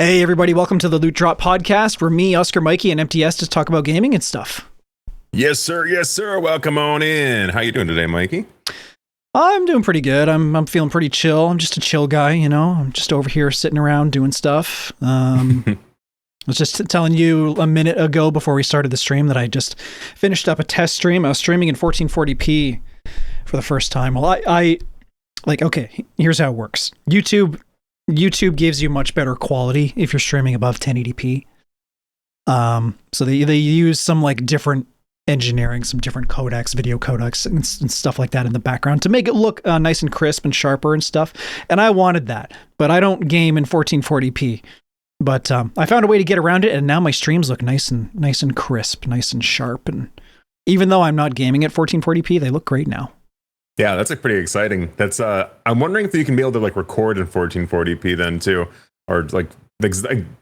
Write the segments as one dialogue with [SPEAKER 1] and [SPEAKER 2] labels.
[SPEAKER 1] Hey everybody, welcome to the Loot Drop Podcast, where me, Oscar, Mikey, and MTS just talk about gaming and stuff.
[SPEAKER 2] Yes, sir. Yes, sir. Welcome on in. How you doing today, Mikey?
[SPEAKER 1] I'm doing pretty good. I'm feeling pretty chill. I'm just a chill guy, you know. I'm just over here sitting around doing stuff. I was just telling you a minute ago before we started the stream that I just finished up a test stream. I was streaming in 1440p for the first time. Well, okay, here's how it works. YouTube gives you much better quality if you're streaming above 1080p. So they use some like different engineering, some different codecs, video codecs and stuff like that in the background to make it look nice and crisp and sharper and stuff. And I wanted that, but I don't game in 1440p. But I found a way to get around it, and now my streams look nice and crisp, nice and sharp. And even though I'm not gaming at 1440p, they look great now.
[SPEAKER 2] Yeah, that's like pretty exciting. That's I'm wondering if you can be able to like record in 1440p then too, or like I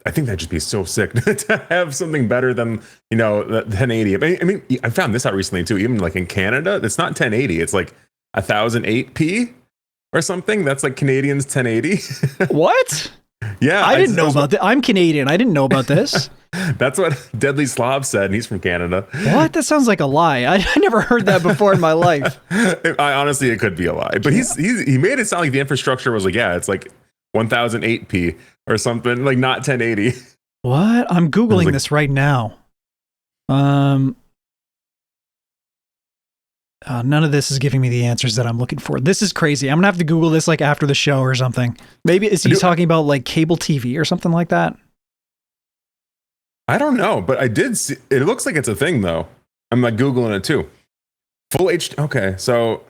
[SPEAKER 2] think that'd just be so sick to have something better than, you know, the 1080. I mean, I found this out recently too. Even like in Canada, it's not 1080. It's like 1008p or something. That's like Canadians 1080.
[SPEAKER 1] What?
[SPEAKER 2] Yeah,
[SPEAKER 1] I didn't know about that. I'm Canadian. I didn't know about this.
[SPEAKER 2] That's what Deadly Slav said, and he's from Canada.
[SPEAKER 1] What? That sounds like a lie. I never heard that before in my life.
[SPEAKER 2] Honestly, it could be a lie, but he made it sound like the infrastructure was like, yeah, it's like 1008p or something, like not 1080.
[SPEAKER 1] What? I'm Googling this right now. None of this is giving me the answers that I'm looking for. This is crazy. I'm gonna have to Google this like after the show or something. Maybe is he talking about like cable TV or something like that?
[SPEAKER 2] I don't know, but I did see. It looks like it's a thing though. I'm like Googling it too. Full HD. Okay, so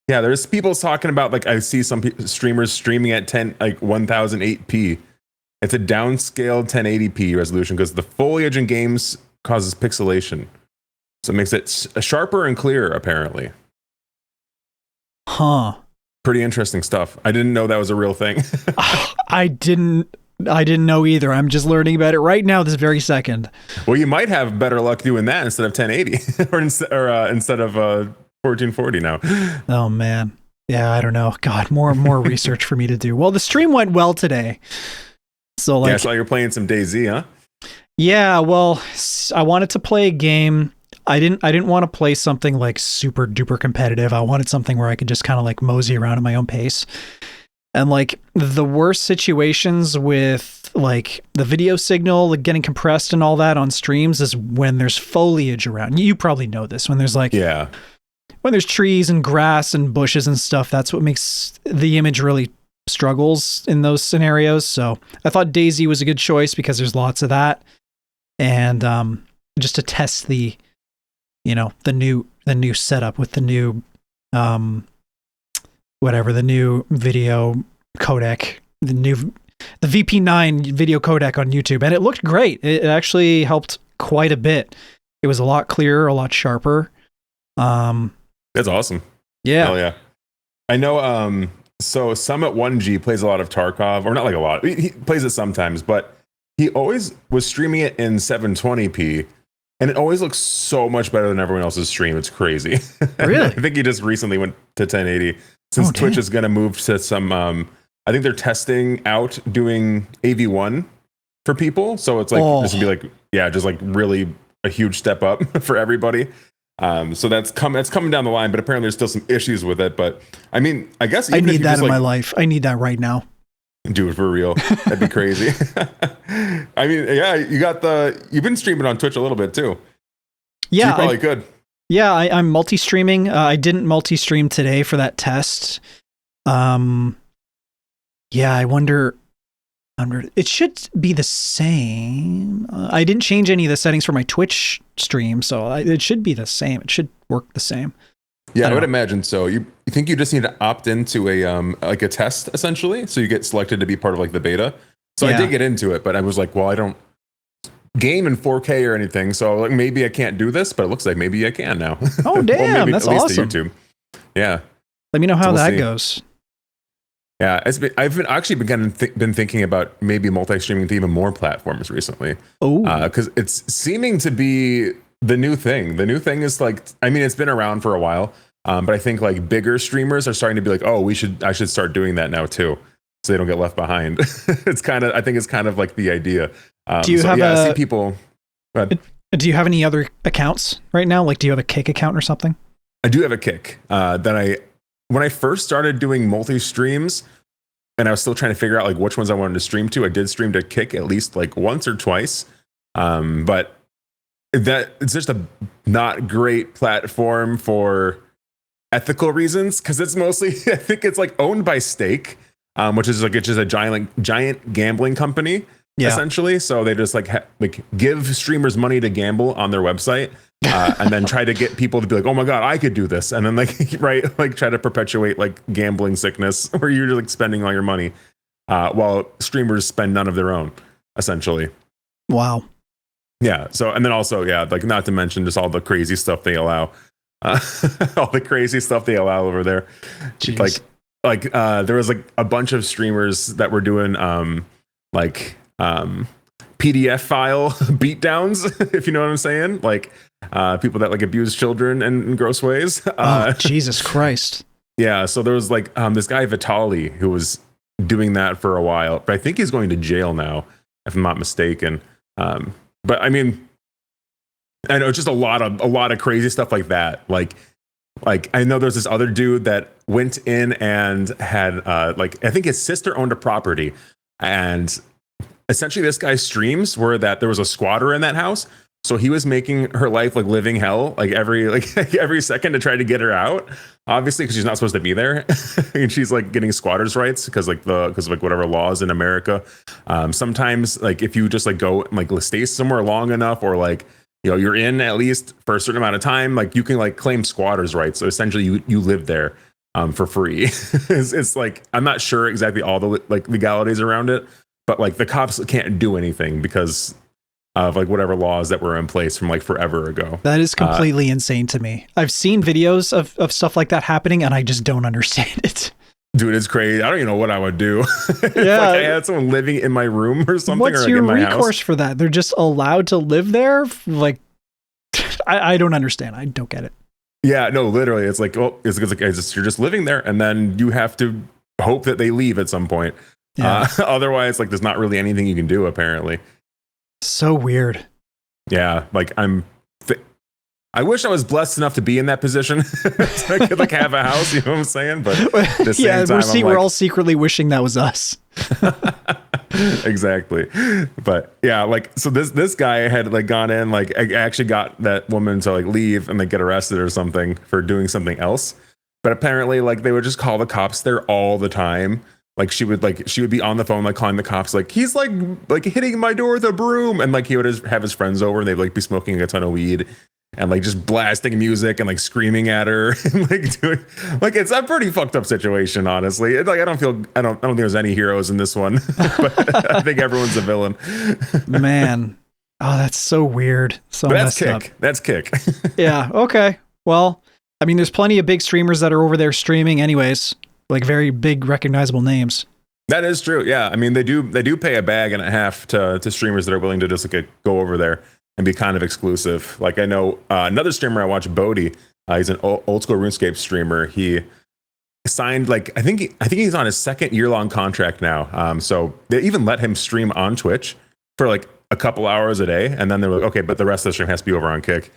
[SPEAKER 2] yeah, there's people talking about like I see some streamers streaming at 1008p. It's a downscaled 1080p resolution because the foliage in games causes pixelation. So it makes it sharper and clearer, apparently.
[SPEAKER 1] Huh.
[SPEAKER 2] Pretty interesting stuff. I didn't know that was a real thing.
[SPEAKER 1] I didn't know either. I'm just learning about it right now, this very second.
[SPEAKER 2] Well, you might have better luck doing that instead of 1080 or instead of 1440 now.
[SPEAKER 1] Oh, man. Yeah, I don't know. God, more research for me to do. Well, the stream went well today. So like,
[SPEAKER 2] yeah, I saw you're playing some DayZ, huh?
[SPEAKER 1] Yeah, well, I wanted to play a game. I didn't want to play something like super duper competitive. I wanted something where I could just kind of like mosey around at my own pace. And like the worst situations with like the video signal like getting compressed and all that on streams is when there's foliage around. You probably know this, when there's like,
[SPEAKER 2] yeah,
[SPEAKER 1] when there's trees and grass and bushes and stuff. That's what makes the image really struggles in those scenarios. So I thought DayZ was a good choice because there's lots of that. And just to test the, you know, the new setup with the new the new video codec, the VP9 video codec on YouTube, and it looked great. It actually helped quite a bit. It was a lot clearer, a lot sharper.
[SPEAKER 2] That's awesome.
[SPEAKER 1] Yeah.
[SPEAKER 2] Hell yeah. I know so Summit 1G plays a lot of Tarkov, or not like a lot. He plays it sometimes, but he always was streaming it in 720p. And it always looks so much better than everyone else's stream. It's crazy.
[SPEAKER 1] Really?
[SPEAKER 2] I think he just recently went to 1080 since Twitch is going to move to some. I think they're testing out doing AV1 for people. So it's like this would be like, yeah, just like really a huge step up for everybody. So that's coming down the line. But apparently there's still some issues with it. But I mean, I guess
[SPEAKER 1] I need that in my life. I need that right now.
[SPEAKER 2] Do it for real. That'd be crazy. I mean, yeah, you've been streaming on Twitch a little bit too.
[SPEAKER 1] Yeah,
[SPEAKER 2] so you probably could.
[SPEAKER 1] Yeah, I'm multi-streaming. I didn't multi-stream today for that test. Yeah, I wonder. It should be the same. I didn't change any of the settings for my Twitch stream, so it should be the same. It should work the same.
[SPEAKER 2] Yeah, I would imagine so. You think you just need to opt into a like a test essentially, so you get selected to be part of like the beta. So I did get into it, but I was like, well, I don't game in 4K or anything, so like maybe I can't do this, but it looks like maybe I can now.
[SPEAKER 1] Oh damn,
[SPEAKER 2] well,
[SPEAKER 1] that's
[SPEAKER 2] at least
[SPEAKER 1] awesome.
[SPEAKER 2] To YouTube. Yeah.
[SPEAKER 1] Let me know how that goes.
[SPEAKER 2] Yeah, I've been thinking about maybe multi-streaming to even more platforms recently.
[SPEAKER 1] Oh,
[SPEAKER 2] because it's seeming to be the new thing. The new thing is like, I mean, it's been around for a while, but I think like bigger streamers are starting to be like, oh, I should start doing that now too. so they don't get left behind. I think it's kind of like the idea.
[SPEAKER 1] Do you have
[SPEAKER 2] I see people.
[SPEAKER 1] Do you have any other accounts right now? Like, do you have a Kick account or something?
[SPEAKER 2] I do have a Kick when I first started doing multi streams, and I was still trying to figure out like which ones I wanted to stream to. I did stream to Kick at least like once or twice, but it's just a not great platform for ethical reasons, because it's mostly I think it's like owned by Stake, which is like it's just a giant gambling company. Yeah. Essentially, so they just like give streamers money to gamble on their website, and then try to get people to be like, "Oh my god, I could do this," and then like try to perpetuate like gambling sickness, where you're just like spending all your money, while streamers spend none of their own, essentially.
[SPEAKER 1] Wow.
[SPEAKER 2] Yeah. So, and then also, yeah, like not to mention just all the crazy stuff they allow, all the crazy stuff they allow over there. Jeez. Like there was like a bunch of streamers that were doing PDF file beatdowns, if you know what I'm saying, like people that like abuse children in gross ways.
[SPEAKER 1] Jesus Christ.
[SPEAKER 2] Yeah, so there was like this guy Vitali who was doing that for a while, but I think he's going to jail now, if I'm not mistaken. But I mean, I know just a lot of crazy stuff like that. Like I know there's this other dude that went in and had like I think his sister owned a property, and essentially this guy's streams were that there was a squatter in that house, so he was making her life like living hell, like every second to try to get her out, obviously because she's not supposed to be there. And she's like getting squatters rights because of whatever laws in America. Sometimes like if you just like go and like stay somewhere long enough, or like you're in at least for a certain amount of time, like you can like claim squatters rights, so essentially you live there for free. It's like I'm not sure exactly all the like legalities around it, but like the cops can't do anything because of like whatever laws that were in place from like forever ago.
[SPEAKER 1] That is completely insane to me. I've seen videos of stuff like that happening, and I just don't understand it.
[SPEAKER 2] Dude, it's crazy. I don't even know what I would do. If
[SPEAKER 1] yeah.
[SPEAKER 2] Like I had someone living in my room or something.
[SPEAKER 1] What's
[SPEAKER 2] or
[SPEAKER 1] your
[SPEAKER 2] in my
[SPEAKER 1] recourse
[SPEAKER 2] house.
[SPEAKER 1] for that? They're just allowed to live there? Like, I don't understand. I don't get it.
[SPEAKER 2] Yeah, no, literally. It's like, oh, it's like you're just living there, and then you have to hope that they leave at some point. Yeah. Otherwise, like, there's not really anything you can do, apparently.
[SPEAKER 1] So weird.
[SPEAKER 2] Yeah, like I wish I was blessed enough to be in that position so I could like have a house, you know what I'm saying? But at the same time,
[SPEAKER 1] we're all secretly wishing that was us.
[SPEAKER 2] Exactly. But yeah, like so this guy had like gone in, like I actually got that woman to like leave and like get arrested or something for doing something else. But apparently like they would just call the cops there all the time. Like she would be on the phone, like calling the cops, like he's like hitting my door with a broom, and like he would have his friends over, and they'd like be smoking a ton of weed and like just blasting music and like screaming at her and like doing like it's a pretty fucked up situation, honestly. It's like I don't think there's any heroes in this one, but I think everyone's a villain.
[SPEAKER 1] Man, oh, that's so weird. So
[SPEAKER 2] that's
[SPEAKER 1] Kick.
[SPEAKER 2] Up. That's Kick.
[SPEAKER 1] Yeah. Okay. Well, I mean, there's plenty of big streamers that are over there streaming, anyways. Like very big recognizable names.
[SPEAKER 2] That is true. Yeah. I mean, they do pay a bag and a half to streamers that are willing to just like go over there and be kind of exclusive. Like I know another streamer I watch, Bodhi. He's an old school RuneScape streamer. He signed like I think he's on his second year-long contract now. So they even let him stream on Twitch for like a couple hours a day, and then they're like, okay, but the rest of the stream has to be over on Kick.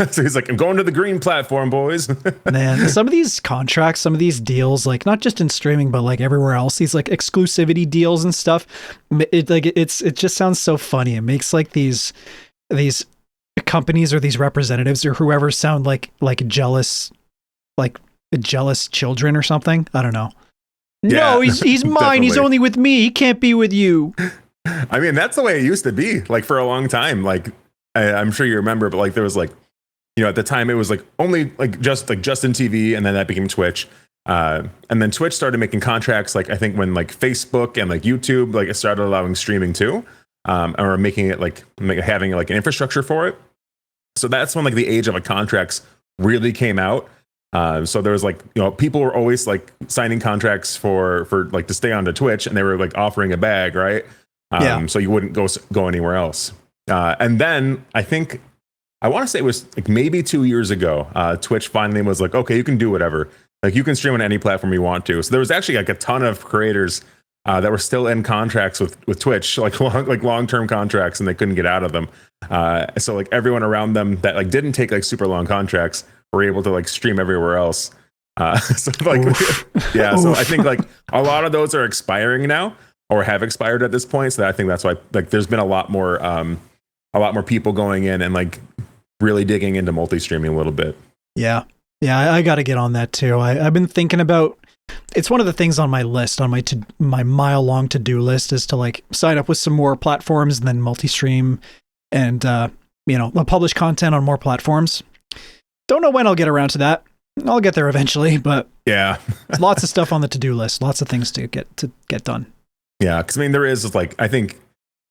[SPEAKER 2] So he's like, I'm going to the green platform, boys.
[SPEAKER 1] Man, some of these contracts, some of these deals, like not just in streaming, but like everywhere else, these like exclusivity deals and stuff. It just sounds so funny. It makes like these companies or these representatives or whoever sound like jealous children or something. I don't know. Yeah, no, he's mine. He's only with me. He can't be with you.
[SPEAKER 2] I mean, that's the way it used to be, like for a long time. Like I'm sure you remember, but like there was like, at the time it was like only like just in TV, and then that became Twitch. And then Twitch started making contracts, like I think when like Facebook and like YouTube like started allowing streaming too, or making it like having like an infrastructure for it. So that's when like the age of like contracts really came out. So there was like, people were always like signing contracts for like to stay onto Twitch, and they were like offering a bag, right? So you wouldn't go anywhere else. And then I want to say it was like maybe 2 years ago, Twitch finally was like, okay, you can do whatever. Like you can stream on any platform you want to. So there was actually like a ton of creators that were still in contracts with Twitch, like long-term contracts, and they couldn't get out of them. So like everyone around them that like didn't take like super long contracts were able to like stream everywhere else. So like, yeah. So I think like a lot of those are expiring now or have expired at this point. So I think that's why like there's been a lot more people going in and like really digging into multi-streaming a little bit.
[SPEAKER 1] Yeah. I got to get on that too. I've been thinking about, it's one of the things on my list, on my mile-long to-do list, is to like sign up with some more platforms and then multi-stream and, publish content on more platforms. Don't know when I'll get around to that. I'll get there eventually, but
[SPEAKER 2] yeah,
[SPEAKER 1] lots of stuff on the to-do list, lots of things to get done.
[SPEAKER 2] Yeah, because I mean, there is like, I think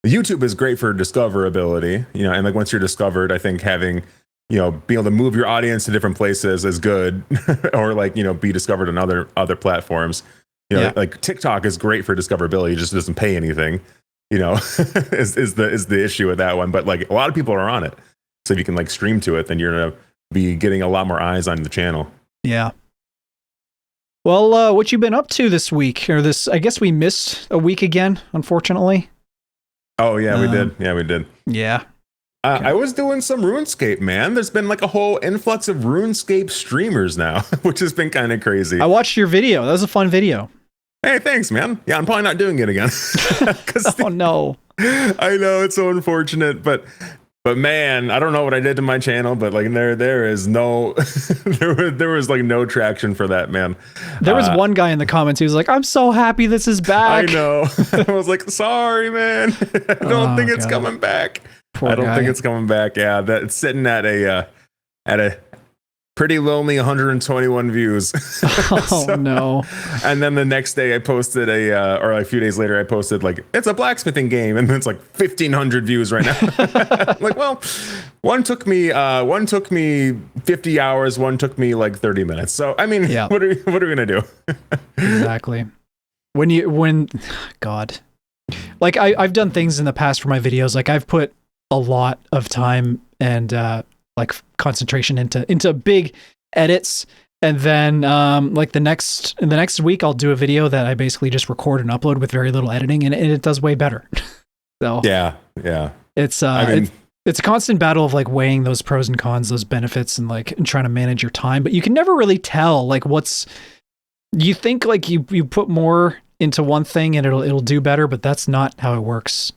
[SPEAKER 2] YouTube is great for discoverability, and like once you're discovered, I think having, being able to move your audience to different places is good, or like, be discovered on other platforms. Like TikTok is great for discoverability, it just doesn't pay anything, is the issue with that one. But like a lot of people are on it, so if you can like stream to it, then you're gonna be getting a lot more eyes on the channel.
[SPEAKER 1] Yeah. Well, what you been up to this week, or this? I guess we missed a week again, unfortunately.
[SPEAKER 2] Oh yeah, we did. Yeah, we did.
[SPEAKER 1] Yeah.
[SPEAKER 2] I was doing some RuneScape, man. There's been like a whole influx of RuneScape streamers now, which has been kind of crazy.
[SPEAKER 1] I watched your video. That was a fun video.
[SPEAKER 2] Hey, thanks, man. Yeah, I'm probably not doing it again.
[SPEAKER 1] Oh no.
[SPEAKER 2] I know, it's so unfortunate, but man, I don't know what I did to my channel, but like there is no there was like no traction for that, man.
[SPEAKER 1] There was one guy in the comments who was like, "I'm so happy this is back."
[SPEAKER 2] I know. I was like, "Sorry, man. I don't think it's coming back." I don't think it's coming back. Yeah, it's sitting at a pretty lonely 121 views.
[SPEAKER 1] Oh no.
[SPEAKER 2] And then the next day I posted or a few days later I posted like, it's a blacksmithing game, and it's like 1,500 views right now. I'm like, well, one took me 50 hours, one took me like 30 minutes. So I mean, what are we gonna do?
[SPEAKER 1] Exactly. God, like I've done things in the past for my videos. Like I've put a lot of time and like concentration into big edits, and then like the next week I'll do a video that I basically just record and upload with very little editing, and it does way better. So yeah, it's it's a constant battle of like weighing those pros and cons, those benefits, and like trying to manage your time, but you can never really tell like you think like you put more into one thing and it'll do better, but that's not how it works.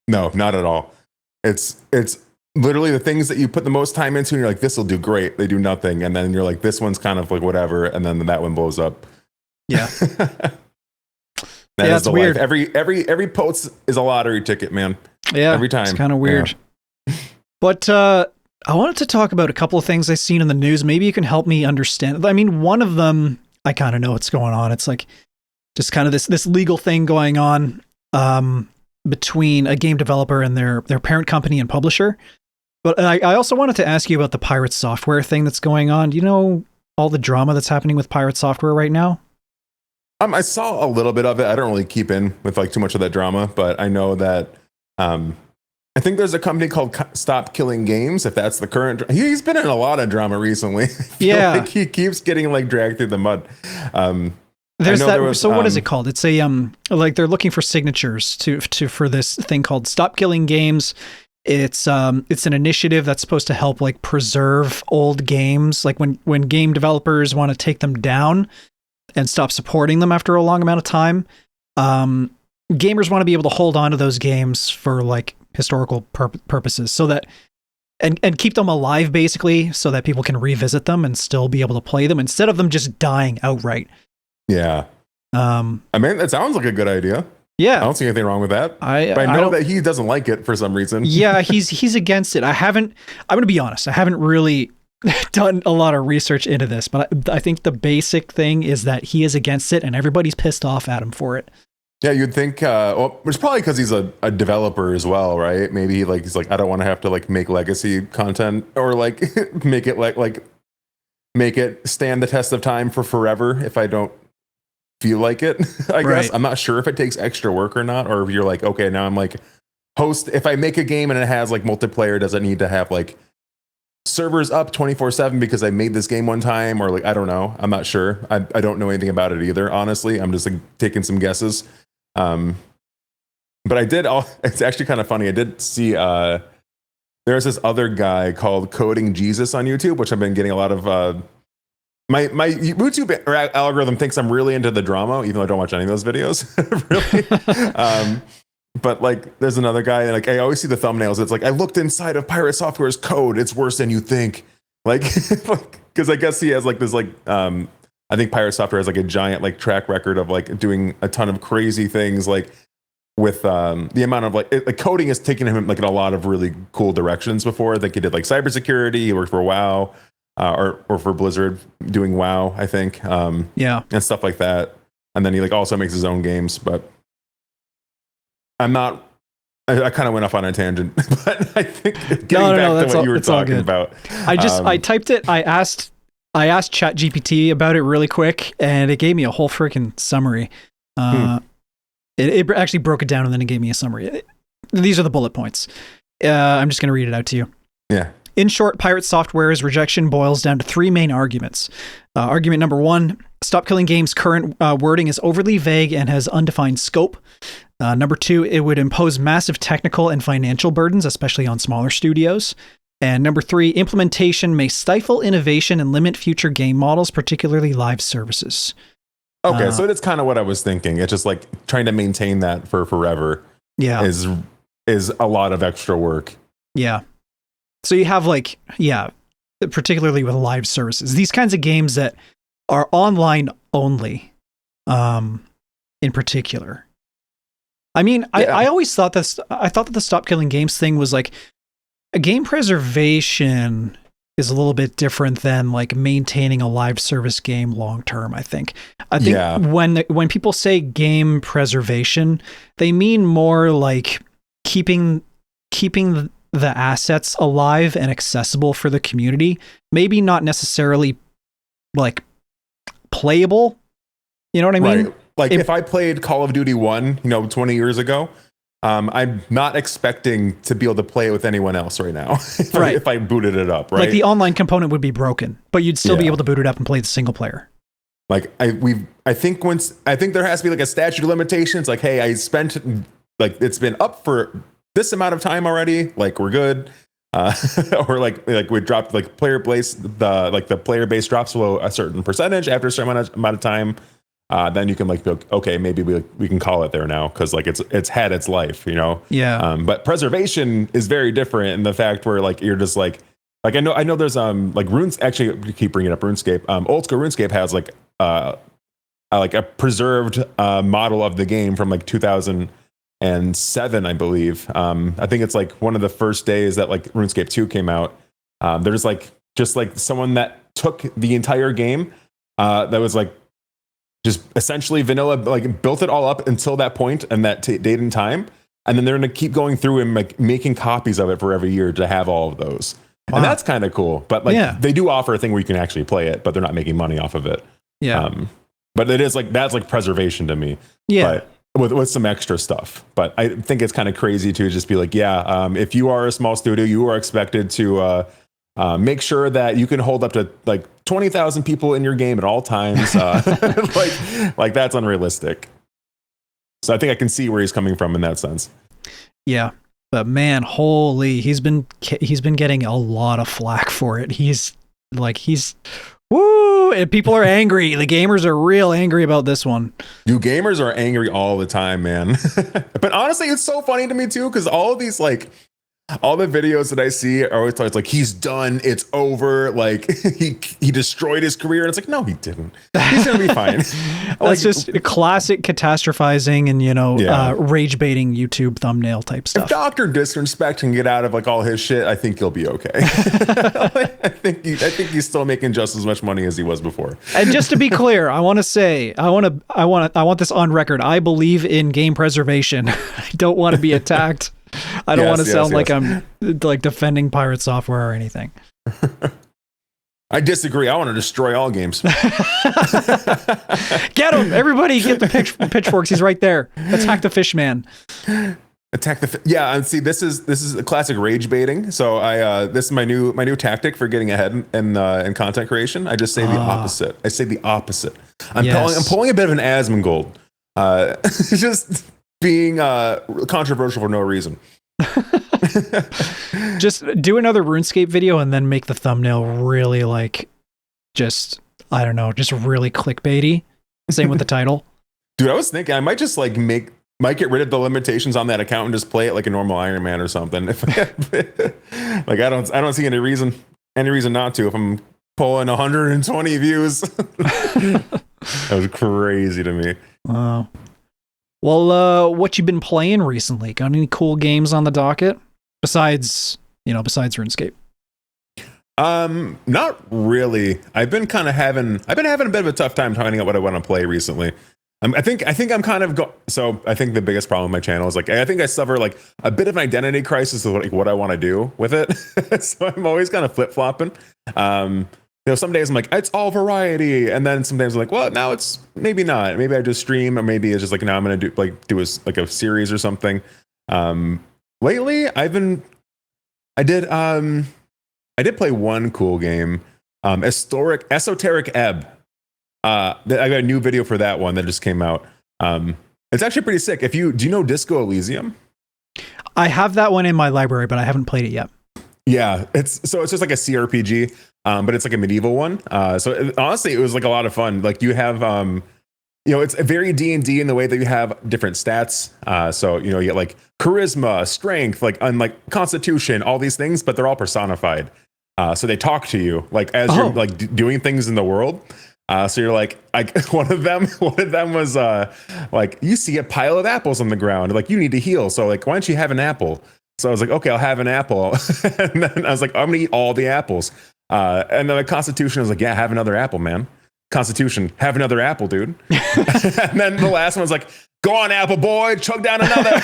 [SPEAKER 2] No, not at all. It's literally the things that you put the most time into and you're like, this will do great. They do nothing. And then you're like, this one's kind of like whatever. And then that one blows up.
[SPEAKER 1] Yeah.
[SPEAKER 2] That's weird. Life. Every post is a lottery ticket, man.
[SPEAKER 1] Yeah.
[SPEAKER 2] Every time.
[SPEAKER 1] It's kind of weird. Yeah. But I wanted to talk about a couple of things I've seen in the news. Maybe you can help me understand. I mean, one of them, I kind of know what's going on. It's like just kind of this legal thing going on between a game developer and their parent company and publisher. But I also wanted to ask you about the Pirate Software thing that's going on. Do you know all the drama that's happening with Pirate Software right now?
[SPEAKER 2] I saw a little bit of it. I don't really keep in with like too much of that drama, but I know that I think there's a company called Stop Killing Games. If that's the current, he's been in a lot of drama recently.
[SPEAKER 1] Yeah,
[SPEAKER 2] like he keeps getting like dragged through the mud.
[SPEAKER 1] There's that. So what is it called? It's a like they're looking for signatures for this thing called Stop Killing Games. It's an initiative that's supposed to help like preserve old games. Like when game developers want to take them down and stop supporting them after a long amount of time, gamers want to be able to hold on to those games for like historical purposes, so that and keep them alive basically, so that people can revisit them and still be able to play them instead of them just dying outright.
[SPEAKER 2] Yeah. I mean, that sounds like a good idea.
[SPEAKER 1] Yeah.
[SPEAKER 2] I don't see anything wrong with that. But I know that he doesn't like it for some reason.
[SPEAKER 1] Yeah, he's against it. I'm going to be honest, I haven't really done a lot of research into this, but I think the basic thing is that he is against it and everybody's pissed off at him for it.
[SPEAKER 2] Yeah, you'd think, well, it's probably because he's a developer as well, right? Maybe like he's like, I don't want to have to like make legacy content or like make it like make it stand the test of time for forever if I don't feel like it. I guess I'm not sure if it takes extra work or not, or if you're like, okay, now I'm like host. If I make a game and it has like multiplayer, does it need to have like servers up 24/7 because I made this game one time, or like I don't know. I'm not sure. I don't know anything about it either. Honestly, I'm just like taking some guesses. But I did. It's actually kind of funny. I did see. There's this other guy called Coding Jesus on YouTube, which I've been getting a lot of. My YouTube algorithm thinks I'm really into the drama, even though I don't watch any of those videos. Really. But like, there's another guy, and like I always see the thumbnails. It's like, I looked inside of Pirate Software's code. It's worse than you think. Like, because I guess he has like this like I think Pirate Software has like a giant like track record of like doing a ton of crazy things, like with the amount of like coding has taken him like in a lot of really cool directions before. I think he did like cybersecurity. He worked for WoW, or for Blizzard doing WoW, I think.
[SPEAKER 1] Yeah,
[SPEAKER 2] and stuff like that. And then he like also makes his own games, but. I'm not. I kind of went off on a tangent, but I think getting back to what you were talking about.
[SPEAKER 1] I typed it. I asked ChatGPT about it really quick, and it gave me a whole freaking summary. It actually broke it down, and then it gave me a summary. These are the bullet points. I'm just going to read it out to you.
[SPEAKER 2] Yeah.
[SPEAKER 1] In short, Pirate Software's rejection boils down to three main arguments. Argument number one: Stop Killing Games' current wording is overly vague and has undefined scope. Number two, it would impose massive technical and financial burdens, especially on smaller studios. And number three, implementation may stifle innovation and limit future game models, particularly live services.
[SPEAKER 2] Okay, so it's kind of what I was thinking. It's just like trying to maintain that for forever.
[SPEAKER 1] Yeah,
[SPEAKER 2] is a lot of extra work.
[SPEAKER 1] Yeah. So you have like, yeah, particularly with live services, these kinds of games that are online only, in particular. I mean, yeah. I always thought that the Stop Killing Games thing was like a game preservation is a little bit different than like maintaining a live service game long term. I think yeah. when people say game preservation, they mean more like keeping the assets alive and accessible for the community. Maybe not necessarily like playable. You know what I mean?
[SPEAKER 2] Right. Like if I played Call of Duty 1, 20 years ago, I'm not expecting to be able to play it with anyone else right now. If I booted it up, right?
[SPEAKER 1] Like the online component would be broken, but you'd still be able to boot it up and play the single player.
[SPEAKER 2] Like I think there has to be like a statute of limitations. Like, hey, I spent like it's been up for this amount of time already. Like we're good. Or like we dropped like player base, the player base drops below a certain percentage after a certain amount of time. Then you can like be like, okay, maybe we can call it there now because like it's had its life,
[SPEAKER 1] Yeah.
[SPEAKER 2] But preservation is very different in the fact where like you're just like I know there's like Runes. Actually, you keep bringing up RuneScape. Old school RuneScape has like a preserved model of the game from like 2007, I believe. I think it's like one of the first days that like RuneScape 2 came out. There's like just like someone that took the entire game that was like just essentially vanilla, like built it all up until that point and that date and time. And then they're going to keep going through and like making copies of it for every year to have all of those. Wow. And that's kind of cool. But like they do offer a thing where you can actually play it, but they're not making money off of it.
[SPEAKER 1] Yeah.
[SPEAKER 2] But it is like, that's like preservation to me.
[SPEAKER 1] Yeah.
[SPEAKER 2] But with some extra stuff. But I think it's kind of crazy to just be like, if you are a small studio, you are expected to make sure that you can hold up to like 20,000 people in your game at all times. Like that's unrealistic. So I think I can see where he's coming from in that sense.
[SPEAKER 1] Yeah, but man, holy, he's been getting a lot of flack for it. He's woo, and people are angry. The gamers are real angry about this one.
[SPEAKER 2] You gamers are angry all the time, man. But honestly, it's so funny to me too, because all of these like all the videos that I see are always like he's done, it's over, like he destroyed his career, and it's like no, he didn't. He's gonna be fine.
[SPEAKER 1] That's just classic catastrophizing and rage baiting YouTube thumbnail type stuff.
[SPEAKER 2] If Dr. Disrespect can get out of like all his shit, I think he'll be okay. I think he's still making just as much money as he was before.
[SPEAKER 1] And just to be clear, I want to say I want this on record. I believe in game preservation. I don't want to be attacked. I don't want to sound like I'm like defending Pirate Software or anything.
[SPEAKER 2] I disagree. I want to destroy all games.
[SPEAKER 1] Get him! Everybody get the pitchforks. He's right there. Attack the fish man.
[SPEAKER 2] Attack the yeah, and see this is a classic rage baiting. So I this is my new tactic for getting ahead in content creation. I just say the opposite. I say the opposit. I'm pulling a bit of an Asmongold. Just being controversial for no reason.
[SPEAKER 1] Just do another RuneScape video and then make the thumbnail really like just I don't know, just really clickbaity. Same with the title.
[SPEAKER 2] Dude, I was thinking I might just like might get rid of the limitations on that account and just play it like a normal Iron Man or something. If like I don't see any reason not to if I'm pulling 120 views. That was crazy to me.
[SPEAKER 1] Wow. Well, what you been playing recently? Got any cool games on the docket besides RuneScape?
[SPEAKER 2] Not really. I've been having a bit of a tough time finding out what I want to play recently. I think I'm kind of so I think the biggest problem with my channel is like I think I suffer like a bit of an identity crisis of like what I want to do with it. So I'm always kind of flip-flopping. Some days I'm like, it's all variety. And then sometimes I'm like, well, now it's maybe not. Maybe I just stream, or maybe it's just like, now I'm going to do a series or something. Lately I did play one cool game, Esoteric Ebb. I got a new video for that one that just came out. It's actually pretty sick. Do you know Disco Elysium?
[SPEAKER 1] I have that one in my library, but I haven't played it yet.
[SPEAKER 2] Yeah, it's just like a CRPG, but it's like a medieval one. Honestly, it was like a lot of fun. Like you have, it's a very D&D in the way that you have different stats. You get like charisma, strength, like constitution, all these things, but they're all personified. So they talk to you like as you're like doing things in the world. So you're like one of them was like, you see a pile of apples on the ground, like you need to heal. So like, why don't you have an apple? So I was like, okay, I'll have an apple. And then I was like, I'm gonna eat all the apples. And then the Constitution was like, yeah, have another apple, man. Constitution, have another apple, dude. And then the last one was like, go on, apple boy, chug down another.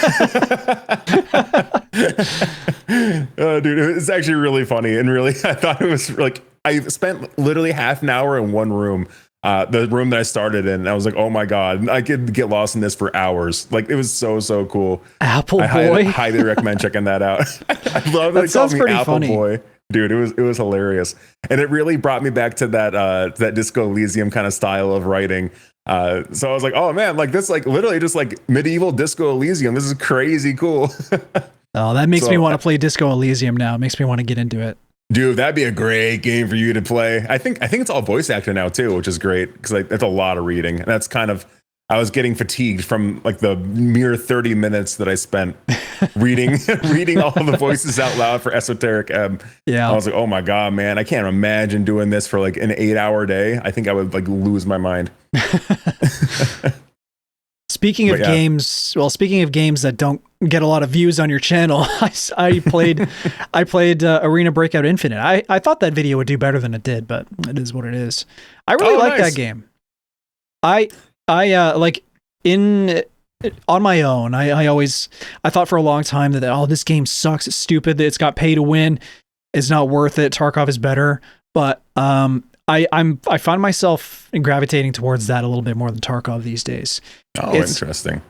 [SPEAKER 2] Dude, it's actually really funny. And really, I thought it was like, I spent literally half an hour in one room, the room that I started in. And I was like, oh my God, I could get lost in this for hours. Like, it was so cool.
[SPEAKER 1] Apple Boy?
[SPEAKER 2] I highly recommend checking that out. I love that they called me Apple funny. Boy. Dude, it was hilarious. And it really brought me back to that Disco Elysium kind of style of writing. So I was like, oh man, like this, like literally just like medieval Disco Elysium. This is crazy cool.
[SPEAKER 1] Oh, that makes me want to play Disco Elysium now. It makes me want to get into it.
[SPEAKER 2] Dude, that'd be a great game for you to play. I think it's all voice acted now too, which is great because like that's a lot of reading. And that's kind of, I was getting fatigued from like the mere 30 minutes that I spent reading all the voices out loud for Esoteric Ebb.
[SPEAKER 1] Yeah.
[SPEAKER 2] I was like, oh my God, man, I can't imagine doing this for like an 8-hour day. I think I would like lose my mind.
[SPEAKER 1] Speaking of games that don't get a lot of views on your channel, I played Arena Breakout Infinite. I thought that video would do better than it did, but it is what it is. I really like that game. I like on my own. I thought for a long time that this game sucks. It's stupid. It's got pay to win. It's not worth it. Tarkov is better. But I find myself gravitating towards that a little bit more than Tarkov these days.
[SPEAKER 2] Oh, interesting.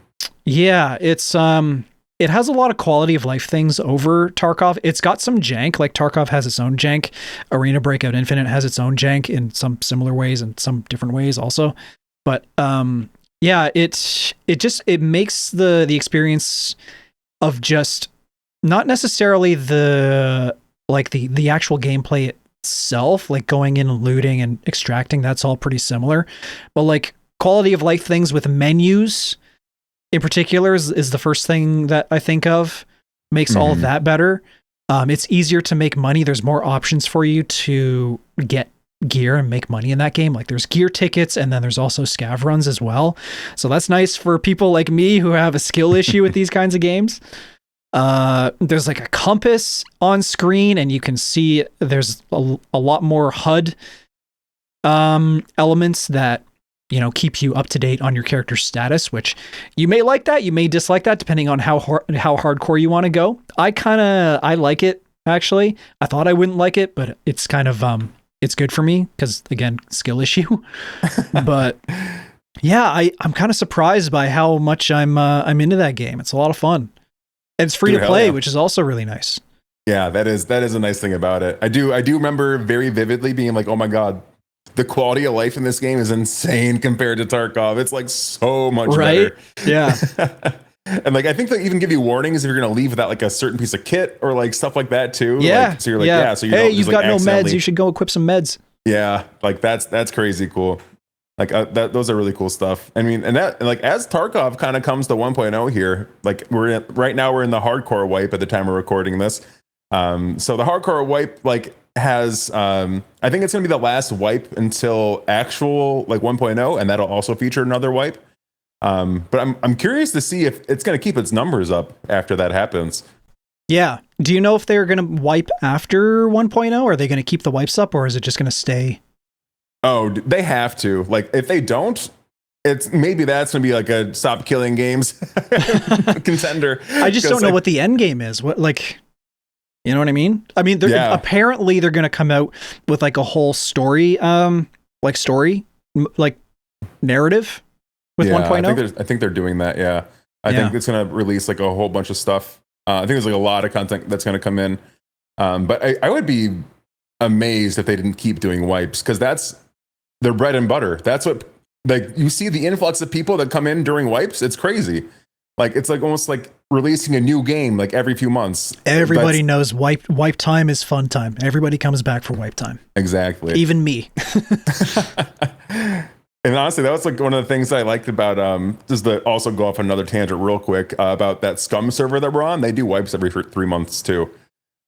[SPEAKER 1] Yeah, it's it has a lot of quality of life things over Tarkov. It's got some jank, like Tarkov has its own jank. Arena Breakout Infinite has its own jank in some similar ways and some different ways also. But yeah, it makes the experience of just not necessarily the actual gameplay itself, like going in and looting and extracting, that's all pretty similar. But like quality of life things with menus in particular is the first thing that I think of. Makes all of that better. It's easier to make money. There's more options for you to get gear and make money in that game. Like there's gear tickets and then there's also scav runs as well. So that's nice for people like me who have a skill issue with these kinds of games. There's like a compass on screen and you can see there's a lot more HUD elements that keep you up to date on your character's status, which you may like that, you may dislike that depending on how hardcore you want to go. I like it actually. I thought I wouldn't like it, but it's kind of it's good for me because again, skill issue. But yeah, I'm kind of surprised by how much I'm into that game. It's a lot of fun. And it's free
[SPEAKER 2] Dude,
[SPEAKER 1] to
[SPEAKER 2] hell
[SPEAKER 1] play,
[SPEAKER 2] yeah.
[SPEAKER 1] which is also really nice.
[SPEAKER 2] Yeah, that is a nice thing about it. I do remember very vividly being like, oh my god, the quality of life in this game is insane compared to Tarkov. It's like so much
[SPEAKER 1] Right?
[SPEAKER 2] better.
[SPEAKER 1] Yeah.
[SPEAKER 2] And like I think they even give you warnings if you're gonna leave without like a certain piece of kit or like stuff like that too.
[SPEAKER 1] Yeah.
[SPEAKER 2] Like, so you're like, yeah. So you
[SPEAKER 1] hey,
[SPEAKER 2] don't
[SPEAKER 1] you've
[SPEAKER 2] just,
[SPEAKER 1] got
[SPEAKER 2] like,
[SPEAKER 1] no meds.
[SPEAKER 2] accidentally-
[SPEAKER 1] You should go equip some meds.
[SPEAKER 2] Yeah, like that's crazy cool. Like those are really cool stuff. I mean, and that like as Tarkov kind of comes to 1.0 here, like right now we're in the hardcore wipe at the time we're recording this. So the hardcore wipe like has I think it's gonna be the last wipe until actual like 1.0, and that'll also feature another wipe. But I'm curious to see if it's gonna keep its numbers up after that happens.
[SPEAKER 1] Yeah. Do you know if they're going to wipe after 1.0? Are they going to keep the wipes up, or is it just going to stay?
[SPEAKER 2] Oh, they have to. Like, if they don't, it's maybe that's gonna be like a stop killing games contender.
[SPEAKER 1] I just don't know
[SPEAKER 2] like,
[SPEAKER 1] what the end game is. What, like, you know what I mean? I mean, apparently they're going to come out with like a whole story, like narrative with 1.0.
[SPEAKER 2] I think they're doing that. Yeah, I think it's gonna release like a whole bunch of stuff. I think there's like a lot of content that's gonna come in. But I would be amazed if they didn't keep doing wipes, because that's their bread and butter. That's what, like, you see the influx of people that come in during wipes. It's crazy. Like, it's like almost like releasing a new game like every few months.
[SPEAKER 1] Everybody knows wipe time is fun time. Everybody comes back for wipe time.
[SPEAKER 2] Exactly.
[SPEAKER 1] Even me.
[SPEAKER 2] And honestly, that was like one of the things that I liked about just to also go off another tangent real quick about that Scum server that we're on. They do wipes every 3 months too.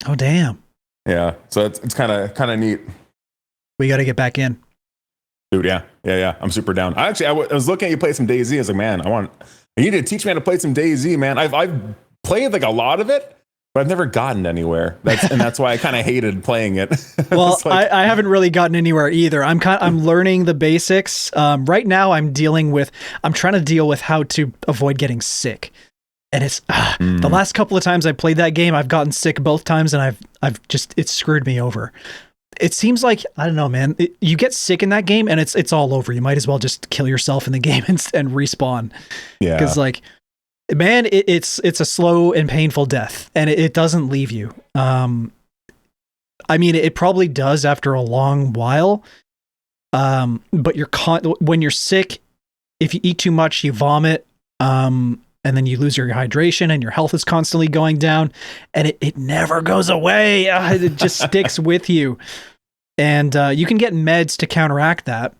[SPEAKER 1] Oh damn.
[SPEAKER 2] Yeah, so it's kind of neat.
[SPEAKER 1] We got to get back in.
[SPEAKER 2] Dude, yeah. I'm super down. I was looking at you play some DayZ. I was like, man, you need to teach me how to play some DayZ, man. I've played like a lot of it, but I've never gotten anywhere. That's why I kind of hated playing it.
[SPEAKER 1] Well,
[SPEAKER 2] like,
[SPEAKER 1] I haven't really gotten anywhere either. I'm learning the basics. Right now I'm trying to deal with how to avoid getting sick. And it's the last couple of times I played that game, I've gotten sick both times, and it's screwed me over. It seems like, I don't know, man, you get sick in that game and it's all over. You might as well just kill yourself in the game and respawn.
[SPEAKER 2] Yeah.
[SPEAKER 1] Because like, man, it's a slow and painful death, and it doesn't leave you. I mean, it probably does after a long while. But when you're sick, if you eat too much, you vomit. And then you lose your hydration, and your health is constantly going down, and it never goes away. It just sticks with you. And you can get meds to counteract that,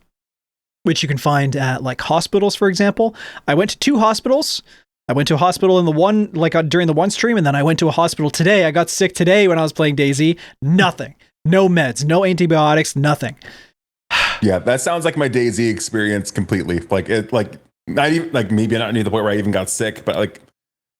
[SPEAKER 1] which you can find at like hospitals, for example. I went to 2 hospitals. I went to a hospital in the one, like during the one stream, and then I went to a hospital today. I got sick today when I was playing DayZ. Nothing. No meds, no antibiotics, nothing.
[SPEAKER 2] Yeah, that sounds like my DayZ experience completely. Not even like maybe not near the point where I even got sick, but like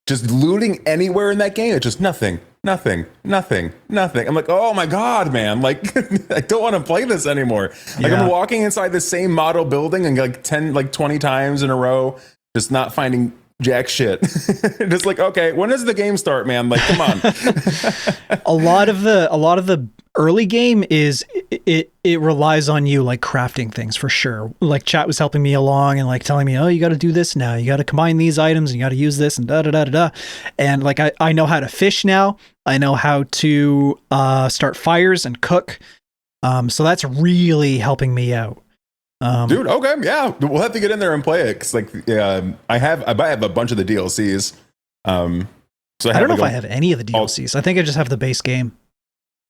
[SPEAKER 2] just looting anywhere in that game, it's just nothing. I'm like, oh my god, man! Like, I don't want to play this anymore. Like, I'm walking inside the same model building and like 20 times in a row, just not finding jack shit. Just like, okay, when does the game start, man? Like, come on.
[SPEAKER 1] a lot of the early game is it relies on you like crafting things for sure. Like chat was helping me along and like telling me, oh, you got to do this now. You got to combine these items and you got to use this and da da da da da. And like I know how to fish now. I know how to start fires and cook. So that's really helping me out.
[SPEAKER 2] Dude, okay, yeah, we'll have to get in there and play it. Cause like, I have a bunch of the DLCs. So
[SPEAKER 1] I don't know if I have any of the DLCs. I think I just have the base game.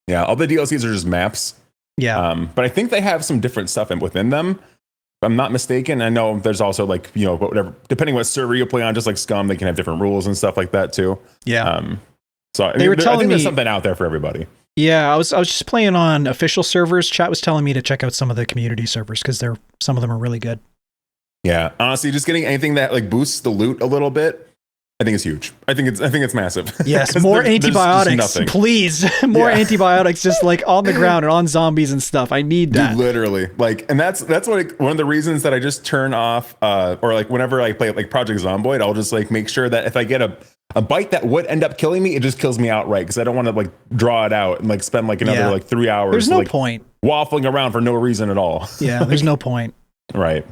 [SPEAKER 2] Yeah, all the DLCs are just maps.
[SPEAKER 1] Yeah.
[SPEAKER 2] But I think they have some different stuff within them. If I'm not mistaken. I know there's also like, whatever, depending what server you play on, just like Scum, they can have different rules and stuff like that too.
[SPEAKER 1] Yeah.
[SPEAKER 2] So
[SPEAKER 1] they were telling
[SPEAKER 2] I think
[SPEAKER 1] me
[SPEAKER 2] there's something out there for everybody.
[SPEAKER 1] Yeah, I was just playing on official servers. Chat was telling me to check out some of the community servers because some of them are really good.
[SPEAKER 2] Yeah, honestly, just getting anything that like boosts the loot a little bit, I think it's huge. I think it's massive.
[SPEAKER 1] Yes, more antibiotics, please. More antibiotics, just like on the ground and on zombies and stuff. I need that.
[SPEAKER 2] Dude, literally, like, and that's what one of the reasons that I just turn off, or like whenever I play like Project Zomboid, I'll just like make sure that if I get a bite that would end up killing me, it just kills me outright because I don't want to like draw it out and like spend like another like 3 hours.
[SPEAKER 1] There's no
[SPEAKER 2] like,
[SPEAKER 1] point
[SPEAKER 2] waffling around for no reason at all.
[SPEAKER 1] Yeah, there's no point.
[SPEAKER 2] Right.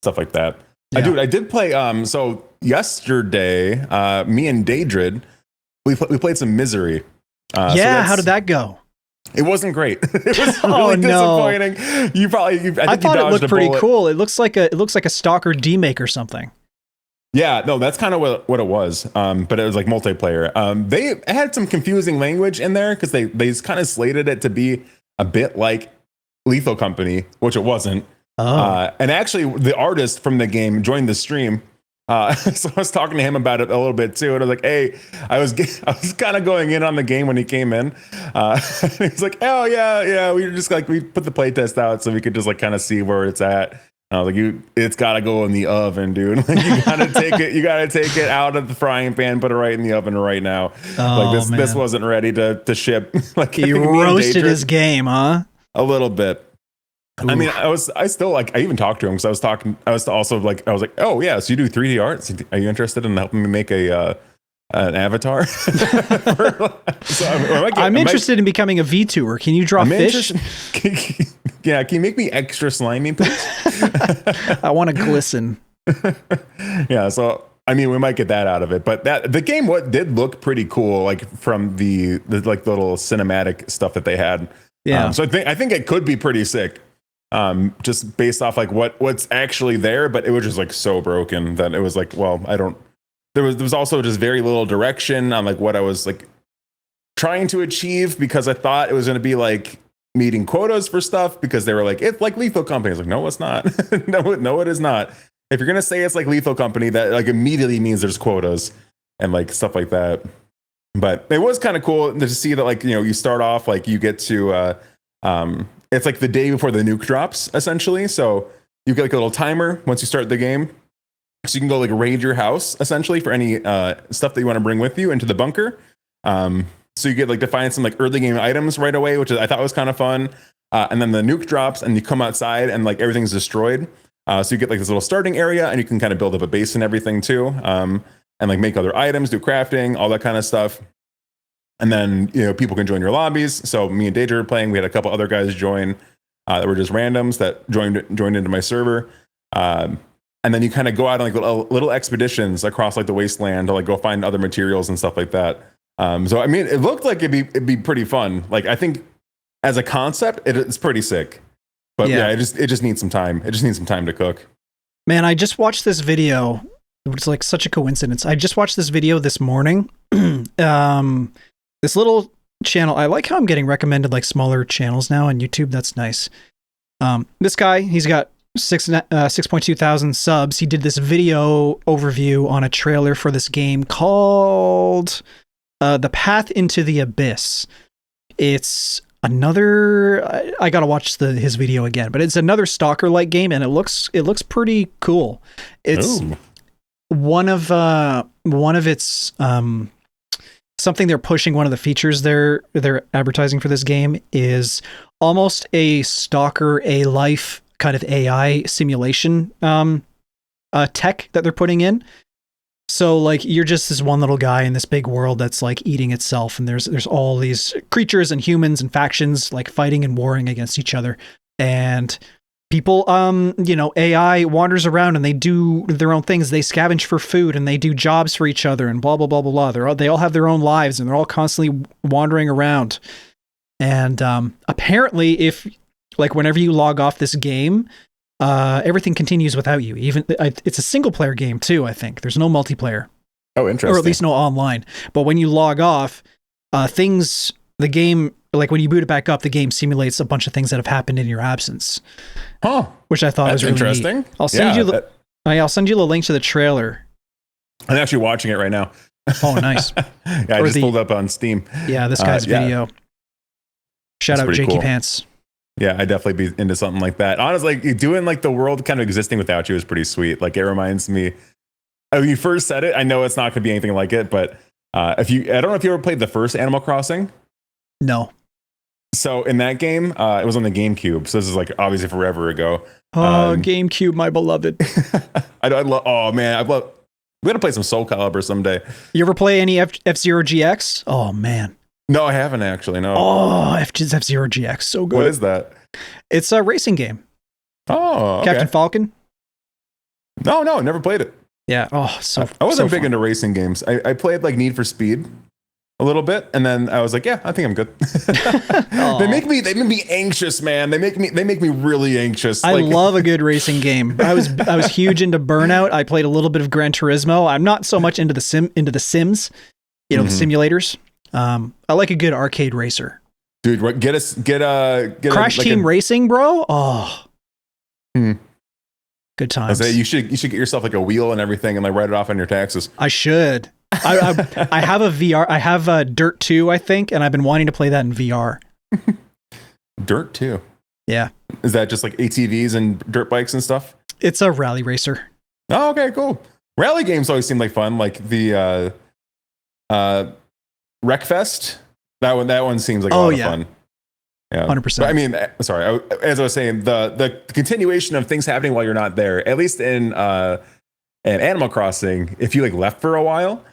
[SPEAKER 2] Stuff like that.
[SPEAKER 1] Yeah.
[SPEAKER 2] I did play. So yesterday, me and Daedrid, we played some Misery.
[SPEAKER 1] Yeah, how did that go?
[SPEAKER 2] It wasn't great. It was
[SPEAKER 1] Oh,
[SPEAKER 2] really
[SPEAKER 1] no.
[SPEAKER 2] disappointing. I think
[SPEAKER 1] I
[SPEAKER 2] you
[SPEAKER 1] thought it
[SPEAKER 2] dodged
[SPEAKER 1] looked
[SPEAKER 2] a
[SPEAKER 1] pretty
[SPEAKER 2] bullet.
[SPEAKER 1] cool. It looks like a Stalker demake or something.
[SPEAKER 2] Yeah, no, that's kind of what it was. But it was like multiplayer. They had some confusing language in there because they kind of slated it to be a bit like Lethal Company, which it wasn't.
[SPEAKER 1] Oh.
[SPEAKER 2] And actually, the artist from the game joined the stream. So I was talking to him about it a little bit too, and I was like, "Hey, I was kind of going in on the game when he came in." He's like, "Oh yeah, we were just like we put the playtest out so we could just like kind of see where it's at." And I was like, it's got to go in the oven, dude. Like you gotta take it out of the frying pan, put it right in the oven right now.
[SPEAKER 1] Oh,
[SPEAKER 2] Like this
[SPEAKER 1] man.
[SPEAKER 2] wasn't ready to ship. Like
[SPEAKER 1] He
[SPEAKER 2] I think me and
[SPEAKER 1] roasted
[SPEAKER 2] Daedra-
[SPEAKER 1] his game, huh?
[SPEAKER 2] a little bit. I mean,
[SPEAKER 1] Oof.
[SPEAKER 2] I still like, I even talked to him because I was also like, I was like, oh yeah, so you do 3D art? Are you interested in helping me make an avatar?
[SPEAKER 1] I'm interested in becoming a VTuber. Can you draw fish?
[SPEAKER 2] Yeah, can you make me extra slimy, please?
[SPEAKER 1] I want to glisten.
[SPEAKER 2] Yeah, so I mean, we might get that out of it, but the game did look pretty cool, like from the like little cinematic stuff that they had.
[SPEAKER 1] Yeah.
[SPEAKER 2] So I think it could be pretty sick. Just based off like what's actually there, but it was just like so broken that it was like, well, I don't. There was also just very little direction on like what I was like trying to achieve because I thought it was going to be like meeting quotas for stuff because they were like it's like Lethal Company. I was like, no, it's not. No, it is not. If you're gonna say it's like Lethal Company, that like immediately means there's quotas and like stuff like that. But it was kind of cool to see that like you start off like you get to it's like the day before the nuke drops essentially. So you get like a little timer once you start the game, so you can go like raid your house essentially for any stuff that you want to bring with you into the bunker. So you get like to find some like early game items right away, which I thought was kind of fun. And then the nuke drops and you come outside and like everything's destroyed. So you get like this little starting area and you can kind of build up a base and everything too. And like make other items, do crafting, all that kind of stuff. And then, people can join your lobbies. So me and Daedra were playing. We had a couple other guys join that were just randoms that joined into my server. And then you kind of go out on like little expeditions across like the wasteland to like go find other materials and stuff like that. So I mean, it looked like it'd be pretty fun. Like I think as a concept, it's pretty sick. But yeah, it just needs some time. It just needs some time to cook.
[SPEAKER 1] Man, I just watched this video. It's like such a coincidence. I just watched this video this morning. This little channel. I like how I'm getting recommended like smaller channels now on YouTube. That's nice. This guy, he's got 6.2 thousand subs. He did this video overview on a trailer for this game called The Path into the Abyss. It's another. I gotta watch his video again, but it's another stalker-like game, and it looks pretty cool. It's one of its something they're pushing. One of the features they're advertising for this game is almost a stalker, a life kind of AI simulation tech that they're putting in. So like you're just this one little guy in this big world that's like eating itself, and there's all these creatures and humans and factions like fighting and warring against each other, and people AI wanders around and they do their own things. They scavenge for food and they do jobs for each other and blah blah blah blah blah. They all have their own lives and they're all constantly wandering around. And apparently, if like whenever you log off this game, everything continues without you. Even it's a single player game too. I think there's no multiplayer.
[SPEAKER 2] Oh, interesting.
[SPEAKER 1] Or at least no online. But when you log off, the game, like when you boot it back up, the game simulates a bunch of things that have happened in your absence.
[SPEAKER 2] Huh.
[SPEAKER 1] Which I thought was really
[SPEAKER 2] interesting.
[SPEAKER 1] Neat. I'll send you the link to the trailer.
[SPEAKER 2] I'm actually watching it right now.
[SPEAKER 1] Oh, nice.
[SPEAKER 2] Yeah, I just pulled up on Steam.
[SPEAKER 1] Yeah, this guy's video. Shout out Jakey Pants.
[SPEAKER 2] Yeah, I'd definitely be into something like that. Honestly, like, doing like the world kind of existing without you is pretty sweet. Like it reminds me, when you first said it, I know it's not going to be anything like it, but I don't know if you ever played the first Animal Crossing.
[SPEAKER 1] No.
[SPEAKER 2] So in that game, it was on the GameCube. So this is like obviously forever ago.
[SPEAKER 1] Oh, GameCube, my beloved.
[SPEAKER 2] I love. Oh man, we gotta play some Soul Calibur someday.
[SPEAKER 1] You ever play any F-Zero GX? Oh man.
[SPEAKER 2] No, I haven't actually. No.
[SPEAKER 1] Oh, F-Zero GX, so good.
[SPEAKER 2] What is that?
[SPEAKER 1] It's a racing game.
[SPEAKER 2] Oh, okay.
[SPEAKER 1] Captain Falcon.
[SPEAKER 2] No, never played it.
[SPEAKER 1] Yeah. Oh, so
[SPEAKER 2] I wasn't
[SPEAKER 1] so
[SPEAKER 2] big
[SPEAKER 1] fun.
[SPEAKER 2] into racing games. I played like Need for Speed a little bit, and then I was like, yeah, I think I'm good. They make me anxious, man. They make me really anxious.
[SPEAKER 1] I love a good racing game. I was huge into Burnout. I played a little bit of Gran Turismo. I'm not so much into the Sims, the simulators. I like a good arcade racer.
[SPEAKER 2] Dude, get
[SPEAKER 1] Crash Team Racing, bro. Oh, good times.
[SPEAKER 2] You should get yourself like a wheel and everything, and like write it off on your taxes.
[SPEAKER 1] I should. I have a VR. I have a Dirt 2, I think, and I've been wanting to play that in VR.
[SPEAKER 2] Dirt 2.
[SPEAKER 1] Yeah.
[SPEAKER 2] Is that just like ATVs and dirt bikes and stuff?
[SPEAKER 1] It's a rally racer.
[SPEAKER 2] Oh, okay, cool. Rally games always seem like fun. Like the Wreckfest. That one seems like a lot of fun. Yeah,
[SPEAKER 1] 100%.
[SPEAKER 2] But I mean, sorry. As I was saying, the continuation of things happening while you're not there. At least in Animal Crossing, if you like left for a while,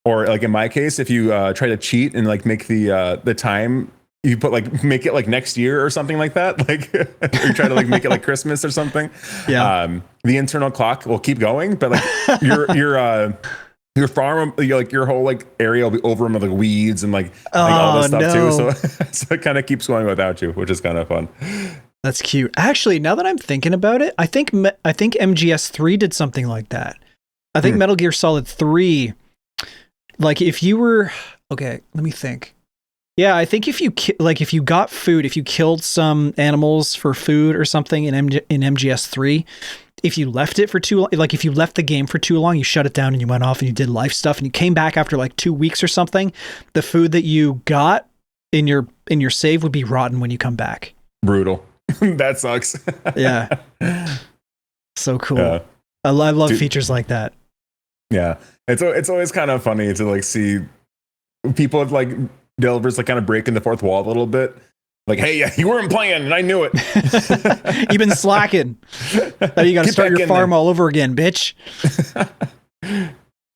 [SPEAKER 2] or like in my case, if you try to cheat and like make the time, you put like make it like next year or something like that, like or you try to like make it like Christmas or something.
[SPEAKER 1] Yeah.
[SPEAKER 2] The internal clock will keep going, but like your farm, like your whole like area will be overrun with like weeds and like all this stuff too. So it kind of keeps going without you, which is kind of fun.
[SPEAKER 1] That's cute. Actually, now that I'm thinking about it, I think MGS3 did something like that. I think Metal Gear Solid 3, like if you were, okay, let me think. Yeah, I think if you got food, if you killed some animals for food or something in MGS3, if you left it for too long, like if you left the game for too long, you shut it down and you went off and you did life stuff and you came back after like 2 weeks or something, the food that you got in your save would be rotten when you come back.
[SPEAKER 2] Brutal. That sucks.
[SPEAKER 1] Yeah. So cool. Yeah. I love features like that.
[SPEAKER 2] Yeah. It's always kind of funny to like see people like developers like kind of breaking the fourth wall a little bit. Like, hey, you weren't playing and I knew it.
[SPEAKER 1] You've been slacking. Now you got to start your farm all over again, bitch.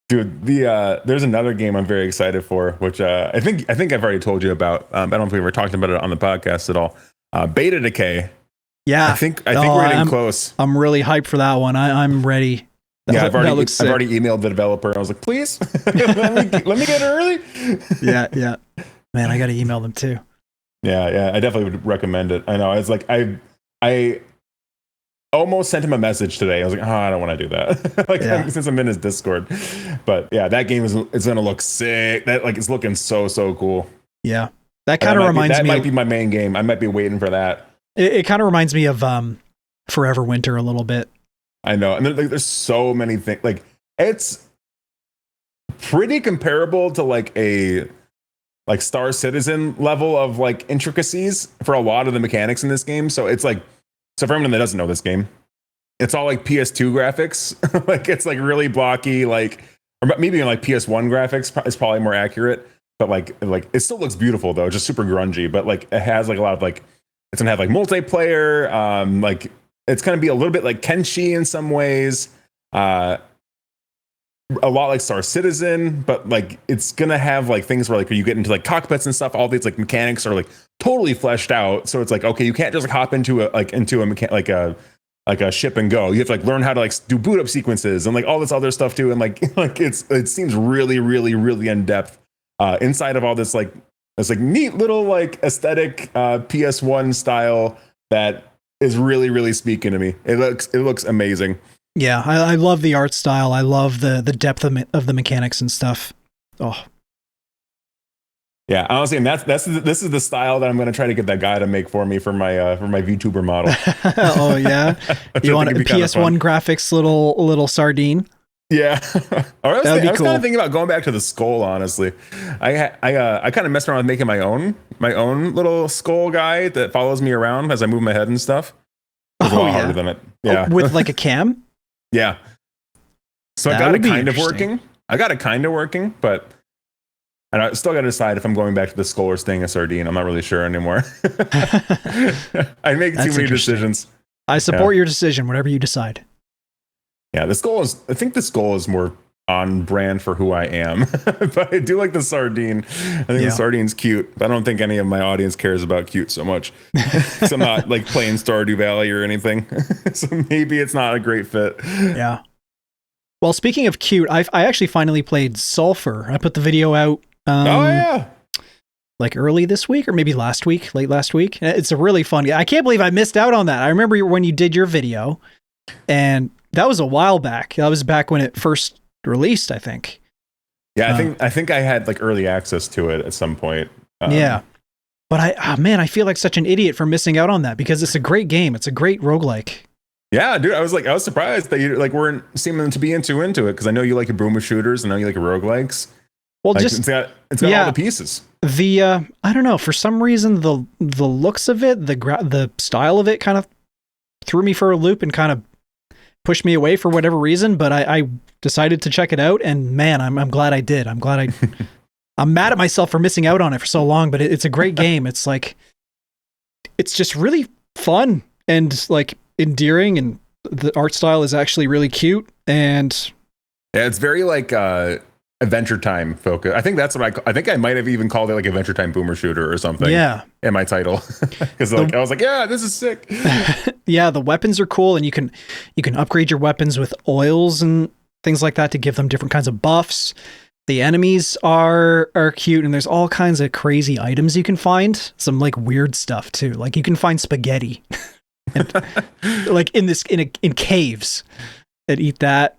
[SPEAKER 2] Dude, there's another game I'm very excited for, which I think I've already told you about. I don't know if we were talking about it on the podcast at all. Beta Decay.
[SPEAKER 1] Yeah,
[SPEAKER 2] I think we're getting close.
[SPEAKER 1] I'm really hyped for that one. I'm ready.
[SPEAKER 2] I've already emailed the developer. I was like, please, let me get it early.
[SPEAKER 1] Yeah. Man, I got to email them too.
[SPEAKER 2] Yeah, I definitely would recommend it. I know. It's like I almost sent him a message today. I was like, I don't want to do that. Since I'm in his Discord. But yeah, that game is gonna look sick. That like it's looking so cool.
[SPEAKER 1] Yeah. That kind of reminds me.
[SPEAKER 2] That might be my main game. I might be waiting for that.
[SPEAKER 1] It kind of reminds me of Forever Winter a little bit.
[SPEAKER 2] I know, and there's so many things. Like it's pretty comparable to like a Star Citizen level of like intricacies for a lot of the mechanics in this game. So it's like, so for anyone that doesn't know this game, it's all like PS2 graphics. Like it's like really blocky, like or maybe even like PS1 graphics is probably more accurate. But like it still looks beautiful though, just super grungy. But like it has like a lot of like it's gonna have like multiplayer. Like it's gonna be a little bit like Kenshi in some ways. A lot like Star Citizen, but like it's gonna have like things where like you get into like cockpits and stuff. All these like mechanics are like totally fleshed out. So it's like okay, you can't just like hop into a ship and go. You have to like learn how to like do boot up sequences and like all this other stuff too. And like it seems really in depth. Inside of all this like neat little like aesthetic PS1 style that is really speaking to me. It looks amazing.
[SPEAKER 1] Yeah, I love the art style. I love the depth of the mechanics and stuff. Oh,
[SPEAKER 2] yeah. Honestly, and this is the style that I'm going to try to get that guy to make for me for my VTuber model.
[SPEAKER 1] Oh yeah, you want a PS1 graphics little sardine?
[SPEAKER 2] Yeah, I was kind of thinking about going back to the skull. Honestly, I kind of messed around with making my own little skull guy that follows me around as I move my head and stuff. It's a lot harder than it. Yeah,
[SPEAKER 1] with like a cam.
[SPEAKER 2] Yeah. So I got it kind of working, but and I still got to decide if I'm going back to the skull or staying a sardine. I'm not really sure anymore. I make too many decisions.
[SPEAKER 1] I support your decision, whatever you decide.
[SPEAKER 2] Yeah, I think the skull is more on brand for who I am. But I do like the sardine. I think the sardine's cute, but I don't think any of my audience cares about cute so much. So I'm not like playing Stardew Valley or anything. So maybe it's not a great fit.
[SPEAKER 1] Yeah. Well, speaking of cute, I actually finally played Sulphur. I put the video out.
[SPEAKER 2] Oh yeah.
[SPEAKER 1] Like early this week or maybe last week, late last week. It's a really fun. I can't believe I missed out on that. I remember when you did your video, and that was a while back. That was back when it first released, I think.
[SPEAKER 2] Yeah, I think I had like early access to it at some point.
[SPEAKER 1] Yeah. But I feel like such an idiot for missing out on that because it's a great game. It's a great roguelike.
[SPEAKER 2] Yeah, dude, I was surprised that you like weren't seeming to be into it because I know you like a boomer shooters, and I know you like roguelikes.
[SPEAKER 1] Well,
[SPEAKER 2] like,
[SPEAKER 1] just
[SPEAKER 2] it's got all the pieces.
[SPEAKER 1] The I don't know, for some reason the looks of it, the style of it kind of threw me for a loop and kind of pushed me away for whatever reason, but I decided to check it out, and man, I'm glad I did. I'm glad I'm mad at myself for missing out on it for so long, but it's a great game. It's like it's just really fun and like endearing, and the art style is actually really cute, and
[SPEAKER 2] yeah, it's very like Adventure Time focus. I think that's what I think I might have even called it like Adventure Time boomer shooter or something.
[SPEAKER 1] Yeah,
[SPEAKER 2] in my title, because like I was like, yeah, this is sick.
[SPEAKER 1] Yeah, the weapons are cool, and you can upgrade your weapons with oils and things like that to give them different kinds of buffs. The enemies are cute, and there's all kinds of crazy items you can find. Some like weird stuff too. Like you can find spaghetti, and, like in caves, and eat that.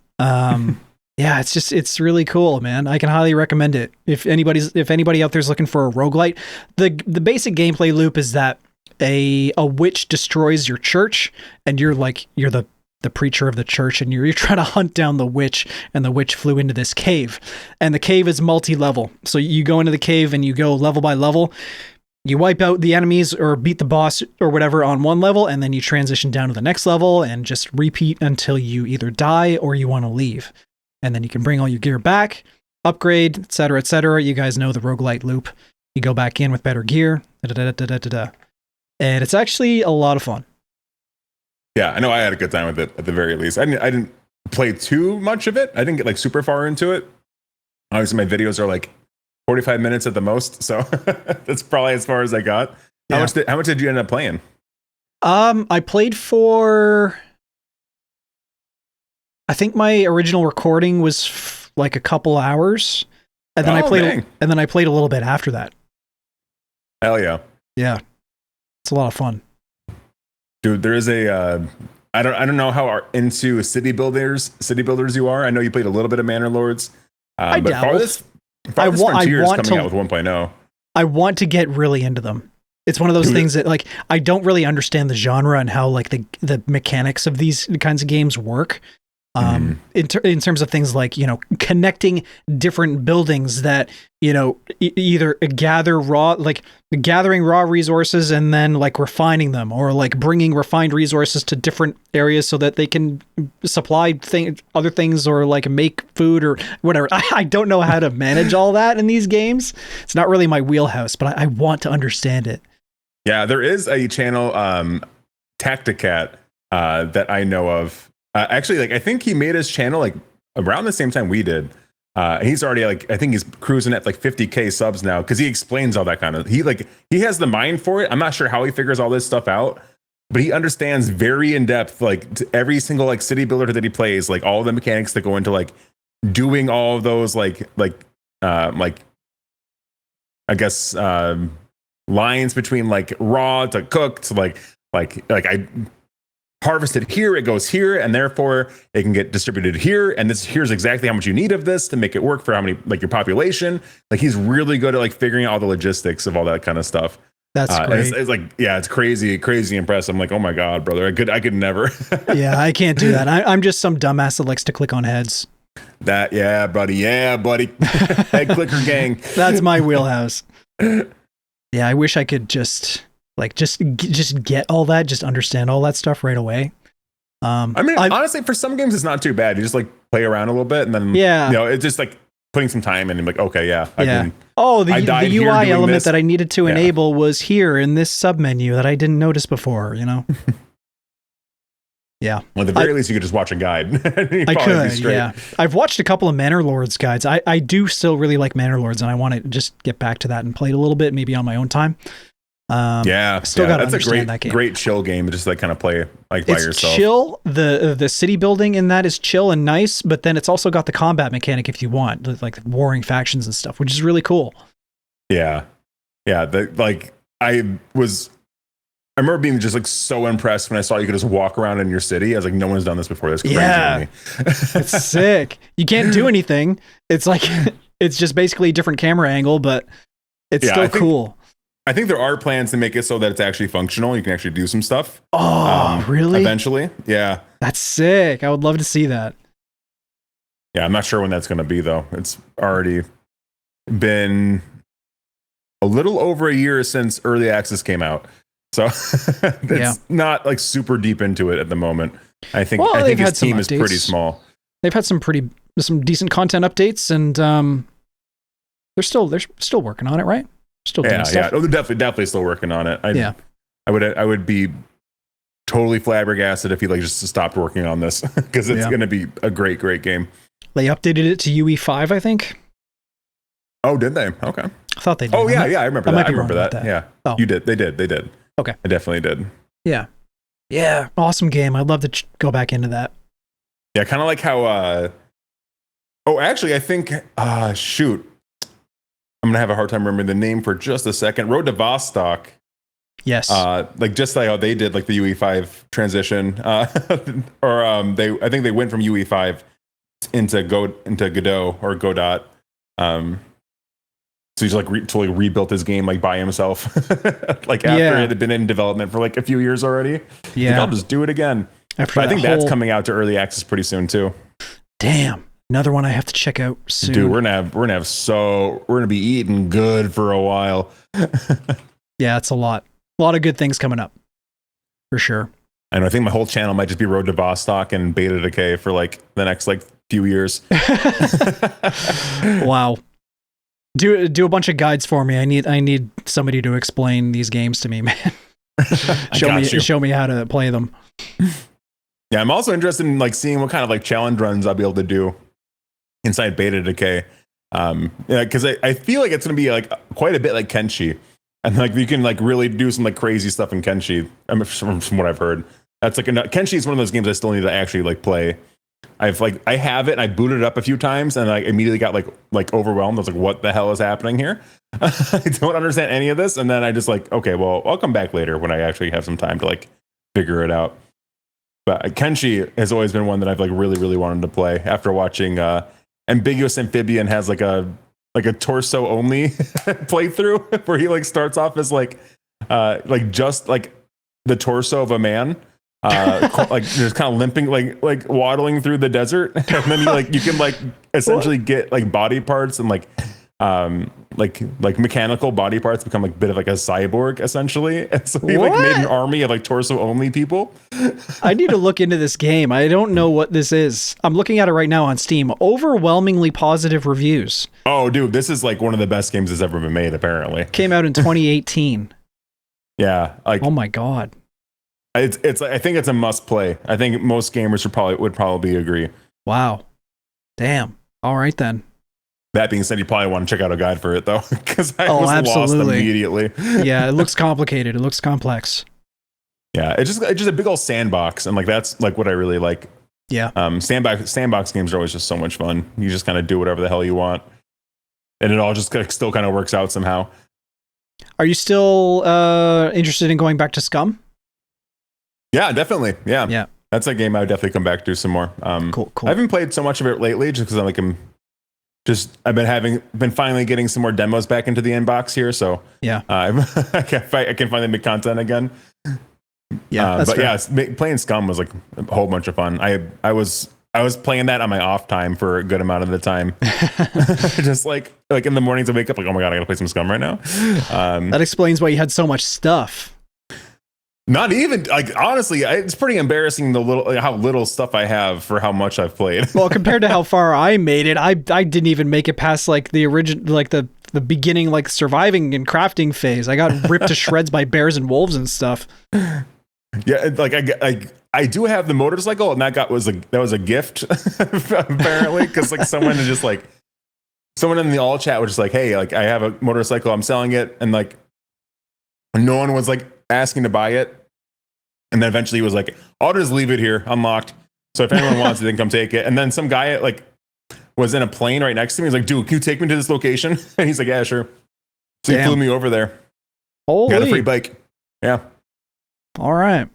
[SPEAKER 1] Yeah, it's really cool, man. I can highly recommend it. If anybody out there's looking for a roguelite, the basic gameplay loop is that a witch destroys your church, and you're the preacher of the church, and you're trying to hunt down the witch, and the witch flew into this cave, and the cave is multi-level. So you go into the cave and you go level by level. You wipe out the enemies or beat the boss or whatever on one level, and then you transition down to the next level and just repeat until you either die or you want to leave. And then you can bring all your gear back, upgrade, etc., etc. You guys know the roguelite loop. You go back in with better gear, and it's actually a lot of fun.
[SPEAKER 2] Yeah, I know I had a good time with it at the very least. I didn't play too much of it. I didn't get like super far into it. Obviously, my videos are like 45 minutes at the most, so that's probably as far as I got.
[SPEAKER 1] Yeah.
[SPEAKER 2] How much did you end up playing?
[SPEAKER 1] I played for, I think my original recording was like a couple hours, and then I played a little bit after that.
[SPEAKER 2] Hell yeah.
[SPEAKER 1] Yeah. It's a lot of fun.
[SPEAKER 2] Dude, there is a I don't know how into city builders you are. I know you played a little bit of Manor Lords. But farthest Frontier is coming out with 1.0.
[SPEAKER 1] I want to get really into them. It's one of those things that like I don't really understand the genre and how like the mechanics of these kinds of games work. In terms of things like, you know, connecting different buildings that, you know, either gathering raw resources and then like refining them, or like bringing refined resources to different areas so that they can supply other things, or like make food or whatever. I don't know how to manage all that in these games. It's not really my wheelhouse, but I want to understand it.
[SPEAKER 2] Yeah, there is a channel, Tacticat, that I know of. Actually, like I think he made his channel like around the same time we did. He's already like, I think he's cruising at like 50K subs now, because he explains all that kind of. He has the mind for it. I'm not sure how he figures all this stuff out, but he understands very in depth like every single like city builder that he plays, like all the mechanics that go into like doing all of those like I guess lines between like raw to cooked to like I harvested here, it goes here, and therefore it can get distributed here, and here's exactly how much you need of this to make it work for how many, like your population. Like he's really good at like figuring out all the logistics of all that kind of stuff.
[SPEAKER 1] That's great.
[SPEAKER 2] It's like, yeah, it's crazy impressive. I'm like, oh my god, brother, I could never.
[SPEAKER 1] Yeah, I can't do that. I'm just some dumbass that likes to click on heads.
[SPEAKER 2] Yeah, buddy. Head clicker gang.
[SPEAKER 1] That's my wheelhouse. Yeah, I wish I could just get all that, just understand all that stuff right away.
[SPEAKER 2] I mean, honestly, for some games, it's not too bad. You just like play around a little bit, and then
[SPEAKER 1] yeah,
[SPEAKER 2] you know, it's just like putting some time in and like, okay, yeah.
[SPEAKER 1] The UI element that I needed to enable was here in this submenu that I didn't notice before, you know? Yeah.
[SPEAKER 2] Well, at the very least, you could just watch a guide.
[SPEAKER 1] I could, yeah. I've watched a couple of Manor Lords guides. I do still really like Manor Lords, and I want to just get back to that and play it a little bit, maybe on my own time. Still got to
[SPEAKER 2] that's a
[SPEAKER 1] understand that game.
[SPEAKER 2] great chill game. Just like kind of play like by yourself.
[SPEAKER 1] Chill. The city building in that is chill and nice, but then it's also got the combat mechanic if you want, like warring factions and stuff, which is really cool.
[SPEAKER 2] Yeah. I remember being just like so impressed when I saw you could just walk around in your city. I was like, no one's done this before. That's crazy to me.
[SPEAKER 1] It's sick. You can't do anything. It's like it's just basically a different camera angle, but it's still cool.
[SPEAKER 2] I think there are plans to make it so that it's actually functional. You can actually do some stuff.
[SPEAKER 1] Oh, really?
[SPEAKER 2] Eventually. Yeah.
[SPEAKER 1] That's sick. I would love to see that.
[SPEAKER 2] Yeah, I'm not sure when that's going to be, though. It's already been a little over a year since early access came out. So it's not like super deep into it at the moment. I think his team is pretty small.
[SPEAKER 1] They've had some decent content updates, and they're still working on it, right? Still doing stuff.
[SPEAKER 2] Oh, they're definitely still working on it. I would be totally flabbergasted if he like just stopped working on this because it's going to be a great game.
[SPEAKER 1] They updated it to UE5, I think.
[SPEAKER 2] Oh, did they? Okay.
[SPEAKER 1] I thought they did.
[SPEAKER 2] Oh, yeah, I remember that. I remember that. Yeah.
[SPEAKER 1] Oh.
[SPEAKER 2] You did. They did.
[SPEAKER 1] Okay.
[SPEAKER 2] I definitely did.
[SPEAKER 1] Yeah. Yeah. Awesome game. I'd love to go back into that.
[SPEAKER 2] Yeah, kind of like how... actually, I think... shoot. I'm going to have a hard time remembering the name for just a second. Road to Vostok.
[SPEAKER 1] Yes.
[SPEAKER 2] Like just like how they did like the UE5 transition. I think they went from UE5 into Godot or Godot. So he's like totally rebuilt his game like by himself, like after it had been in development for like a few years already.
[SPEAKER 1] Yeah,
[SPEAKER 2] like, I'll just do it again. But I think that's coming out to early access pretty soon too.
[SPEAKER 1] Damn, another one I have to check out soon.
[SPEAKER 2] Dude, we're gonna be eating good for a while.
[SPEAKER 1] Yeah, it's a lot of good things coming up for sure.
[SPEAKER 2] And I think my whole channel might just be Road to Vostok and Beta Decay for like the next like few years.
[SPEAKER 1] Wow. Do a bunch of guides for me. I need somebody to explain these games to me, man. Show me how to play them.
[SPEAKER 2] Yeah, I'm also interested in like seeing what kind of like challenge runs I'll be able to do inside Beta Decay. Because I feel like it's gonna be like quite a bit like Kenshi, and like you can like really do some like crazy stuff in Kenshi. From what I've heard, that's like Kenshi is one of those games I still need to actually like play. I have it and I booted it up a few times and I immediately got like overwhelmed. I was like, what the hell is happening here? I don't understand any of this. And then I just like, okay, well, I'll come back later when I actually have some time to like figure it out. But Kenshi has always been one that I've like really, really wanted to play after watching Ambiguous Amphibian has like a torso only playthrough where he like starts off as like just like the torso of a man. Like just kind of limping, like waddling through the desert, and then you can like essentially get like body parts and like mechanical body parts become like a bit of like a cyborg essentially. And so he like made an army of like torso only people.
[SPEAKER 1] I need to look into this game. I don't know what this is. I'm looking at it right now on Steam. Overwhelmingly positive reviews.
[SPEAKER 2] Oh, dude, this is like one of the best games that's ever been made. Apparently,
[SPEAKER 1] came out in 2018.
[SPEAKER 2] Yeah, like
[SPEAKER 1] oh my god.
[SPEAKER 2] It's I think it's a must play. I think most gamers would probably agree.
[SPEAKER 1] Wow. Damn. All right then.
[SPEAKER 2] That being said, you probably want to check out a guide for it though, because I was lost immediately.
[SPEAKER 1] Yeah, it looks complicated. It looks complex.
[SPEAKER 2] Yeah, it's just a big old sandbox, and like that's like what I really like.
[SPEAKER 1] Yeah.
[SPEAKER 2] Sandbox games are always just so much fun. You just kind of do whatever the hell you want, and it all just still kind of works out somehow.
[SPEAKER 1] Are you still interested in going back to Scum?
[SPEAKER 2] Yeah, definitely. Yeah.
[SPEAKER 1] Yeah.
[SPEAKER 2] That's a game I would definitely come back to some more.
[SPEAKER 1] Cool.
[SPEAKER 2] I haven't played so much of it lately just because I've been finally getting some more demos back into the inbox here. So
[SPEAKER 1] yeah,
[SPEAKER 2] I can finally make content again.
[SPEAKER 1] Yeah.
[SPEAKER 2] But fair. Yeah, playing Scum was like a whole bunch of fun. I was playing that on my off time for a good amount of the time. Just like in the mornings I wake up like, oh my God, I gotta play some Scum right now.
[SPEAKER 1] That explains why you had so much stuff.
[SPEAKER 2] Not even like honestly, it's pretty embarrassing how little stuff I have for how much I've played.
[SPEAKER 1] Well, compared to how far I made it, I didn't even make it past like the original, like the beginning, like surviving and crafting phase. I got ripped to shreds by bears and wolves and stuff.
[SPEAKER 2] Yeah, like I do have the motorcycle, and that was a gift apparently, because like someone in the all chat was just like, hey, like I have a motorcycle, I'm selling it, and like and no one was like asking to buy it. And then eventually he was like, I'll just leave it here unlocked. So if anyone wants it, then come take it. And then some guy like was in a plane right next to me. He's like, dude, can you take me to this location? And he's like, yeah, sure. So he flew me over there.
[SPEAKER 1] Holy.
[SPEAKER 2] Got a free bike. Yeah.
[SPEAKER 1] All right.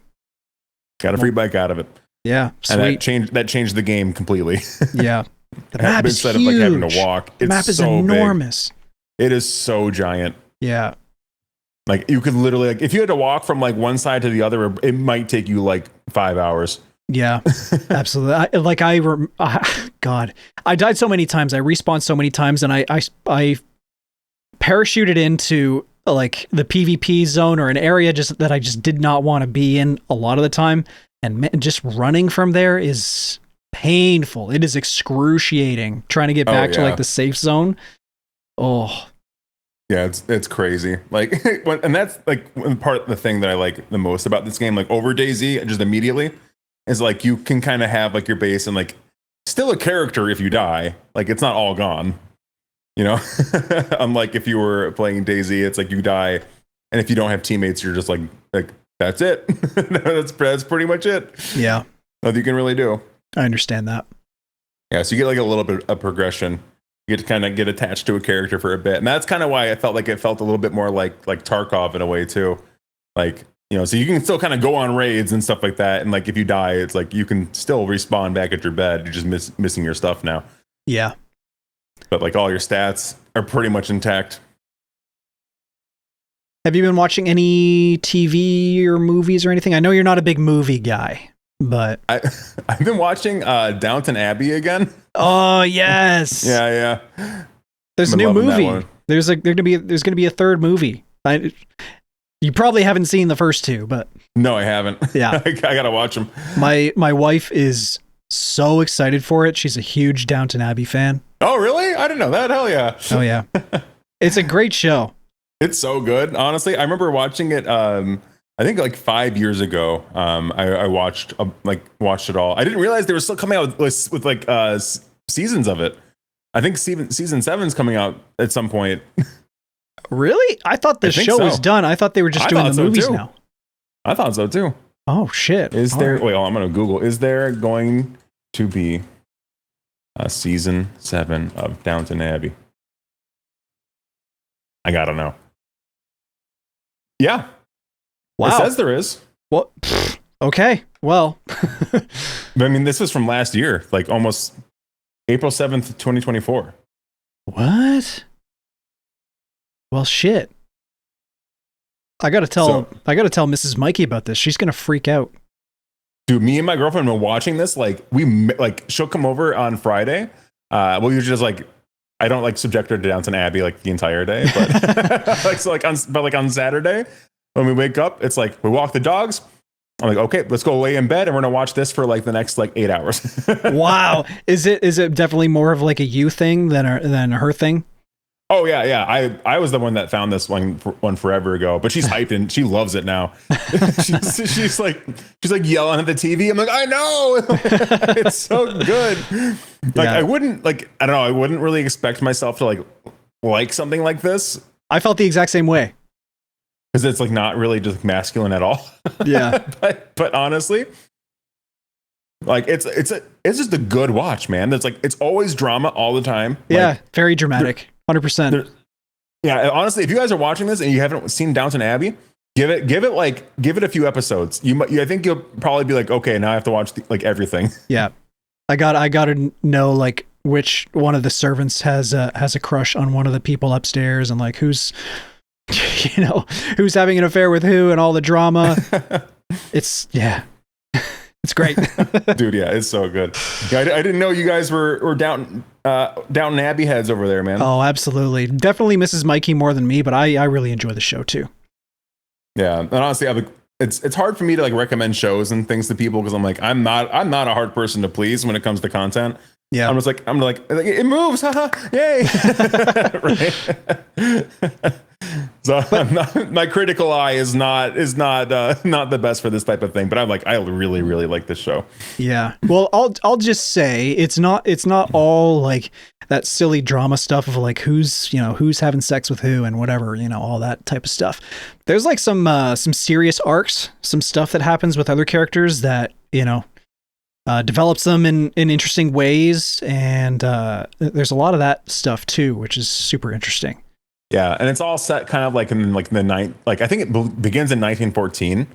[SPEAKER 2] Got a free bike out of it.
[SPEAKER 1] Yeah.
[SPEAKER 2] Sweet. And that changed the game completely.
[SPEAKER 1] Yeah. The map is
[SPEAKER 2] instead
[SPEAKER 1] huge.
[SPEAKER 2] of like having to walk.
[SPEAKER 1] The map is so enormous.
[SPEAKER 2] Big. It is so giant.
[SPEAKER 1] Yeah.
[SPEAKER 2] Like you could literally, like, if you had to walk from like one side to the other, it might take you like 5 hours.
[SPEAKER 1] Yeah, absolutely. God, I died so many times. I respawned so many times, and I parachuted into like the PvP zone or an area that I just did not want to be in a lot of the time. And just running from there is painful. It is excruciating trying to get back to like the safe zone. Oh.
[SPEAKER 2] Yeah, it's crazy. Like, and that's like part of the thing that I like the most about this game. Like over DayZ, just immediately is like you can kind of have like your base and like still a character if you die. Like it's not all gone, you know. Unlike if you were playing DayZ, it's like you die, and if you don't have teammates, you're just like that's it. that's pretty much it.
[SPEAKER 1] Yeah,
[SPEAKER 2] nothing you can really do.
[SPEAKER 1] I understand that.
[SPEAKER 2] Yeah, so you get like a little bit of progression. You get to kind of get attached to a character for a bit. And that's kind of why I felt like it felt a little bit more like Tarkov in a way too. Like, you know, so you can still kind of go on raids and stuff like that. And like, if you die, it's like, you can still respawn back at your bed. You're just missing your stuff now.
[SPEAKER 1] Yeah.
[SPEAKER 2] But like all your stats are pretty much intact.
[SPEAKER 1] Have you been watching any TV or movies or anything? I know you're not a big movie guy, but
[SPEAKER 2] I've been watching Downton Abbey again.
[SPEAKER 1] Oh yes.
[SPEAKER 2] Yeah.
[SPEAKER 1] There's a new movie. There's gonna be a third movie. You probably haven't seen the first two, but
[SPEAKER 2] no, I haven't.
[SPEAKER 1] Yeah,
[SPEAKER 2] I gotta watch them.
[SPEAKER 1] My wife is so excited for it. She's a huge Downton Abbey fan.
[SPEAKER 2] Oh really? I didn't know that. Hell yeah.
[SPEAKER 1] Oh yeah. It's a great show.
[SPEAKER 2] It's so good. Honestly, I remember watching it. I think like 5 years ago, I watched it all. I didn't realize they were still coming out with like seasons of it. I think season 7's coming out at some point.
[SPEAKER 1] Really? I thought the show was done. I thought they were just doing the movies now.
[SPEAKER 2] I thought so too.
[SPEAKER 1] Oh shit!
[SPEAKER 2] Wait, I'm gonna Google. Is there going to be a season 7 of Downton Abbey? I gotta know. Yeah.
[SPEAKER 1] Wow.
[SPEAKER 2] It says there is.
[SPEAKER 1] Well, okay. Well,
[SPEAKER 2] I mean, this was from last year, like almost April 7th, 2024.
[SPEAKER 1] What? Well, shit. I gotta tell Mrs. Mikey about this. She's gonna freak out.
[SPEAKER 2] Dude, me and my girlfriend have been watching this. Like, she'll come over on Friday. We'll usually just like, I don't like subject her to Downton Abbey like the entire day, but on Saturday when we wake up, it's like we walk the dogs. I'm like, okay, let's go lay in bed and we're gonna watch this for like the next like 8 hours.
[SPEAKER 1] Wow, is it definitely more of like a you thing than her thing?
[SPEAKER 2] Oh yeah. I was the one that found this one forever ago, but she's hyped and she loves it now. she's like yelling at the TV. I'm like, I know, it's so good. Like yeah. I wouldn't really expect myself to like something like this.
[SPEAKER 1] I felt the exact same way
[SPEAKER 2] because it's like not really just masculine at all.
[SPEAKER 1] Yeah,
[SPEAKER 2] but honestly, like it's just a good watch, man. It's like it's always drama all the time.
[SPEAKER 1] Yeah,
[SPEAKER 2] like,
[SPEAKER 1] very dramatic. 100%.
[SPEAKER 2] Yeah, honestly, if you guys are watching this and you haven't seen Downton Abbey, give it a few episodes. I think you'll probably be like, okay, now I have to watch everything. Yeah,
[SPEAKER 1] I gotta know like which one of the servants has a crush on one of the people upstairs and like who's having an affair with who and all the drama. It's great.
[SPEAKER 2] Dude, yeah, it's so good. Yeah, I didn't know you guys were Downton Abbey heads over there, man.
[SPEAKER 1] Oh, absolutely. Definitely Mrs. Mikey more than me, but I really enjoy the show too.
[SPEAKER 2] Yeah, and honestly, it's hard for me to like recommend shows and things to people because I'm like I'm not a hard person to please when it comes to content. Yeah, I'm like it moves, haha, yay! Right? So my critical eye is not not the best for this type of thing. But I really really like this show.
[SPEAKER 1] Yeah. Well, I'll just say it's not all like that silly drama stuff of like who's having sex with who and whatever, all that type of stuff. There's like some serious arcs, some stuff that happens with other characters that, develops them in interesting ways, and there's a lot of that stuff too, which is super interesting.
[SPEAKER 2] Yeah, and it's all set kind of like in like the I think it begins in 1914.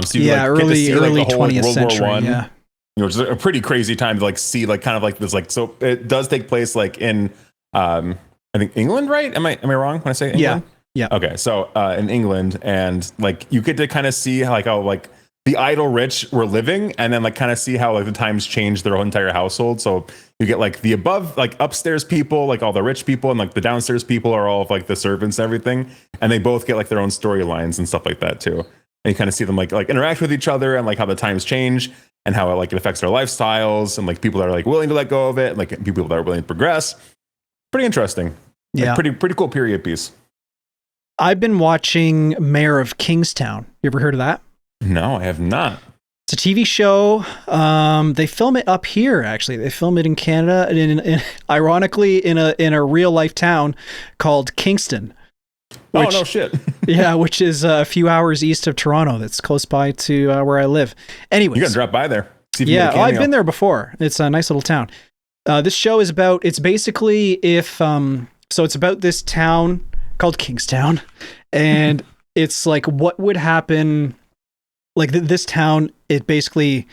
[SPEAKER 2] So you
[SPEAKER 1] early 20th century.
[SPEAKER 2] War I,
[SPEAKER 1] yeah,
[SPEAKER 2] which is a pretty crazy time to like see like kind of like this like, so it does take place like in I think England, right? Am I wrong when I say England?
[SPEAKER 1] Yeah.
[SPEAKER 2] Okay, so in England, and like you get to kind of see like how like the idle rich were living, and then like kind of see how like the times changed their whole entire household. So you get like the above, like upstairs people, like all the rich people, and like the downstairs people are all of like the servants and everything, and they both get like their own storylines and stuff like that too. And you kind of see them like interact with each other, and like how the times change and how it affects their lifestyles, and like people that are like willing to let go of it, and like people that are willing to progress. Pretty interesting.
[SPEAKER 1] Yeah,
[SPEAKER 2] like, pretty cool period piece.
[SPEAKER 1] I've been watching Mayor of Kingstown. You ever heard of that?
[SPEAKER 2] No, I have not.
[SPEAKER 1] It's a TV show. They film it up here. Actually, they film it in Canada, and ironically, in a real life town called Kingston.
[SPEAKER 2] Oh no shit!
[SPEAKER 1] Yeah, which is a few hours east of Toronto. That's close by to where I live. Anyways,
[SPEAKER 2] you gotta drop by there.
[SPEAKER 1] Yeah, I've been there before. It's a nice little town. This show is about. It's basically it's about this town called Kingstown, and it's like what would happen. Like this town, it basically,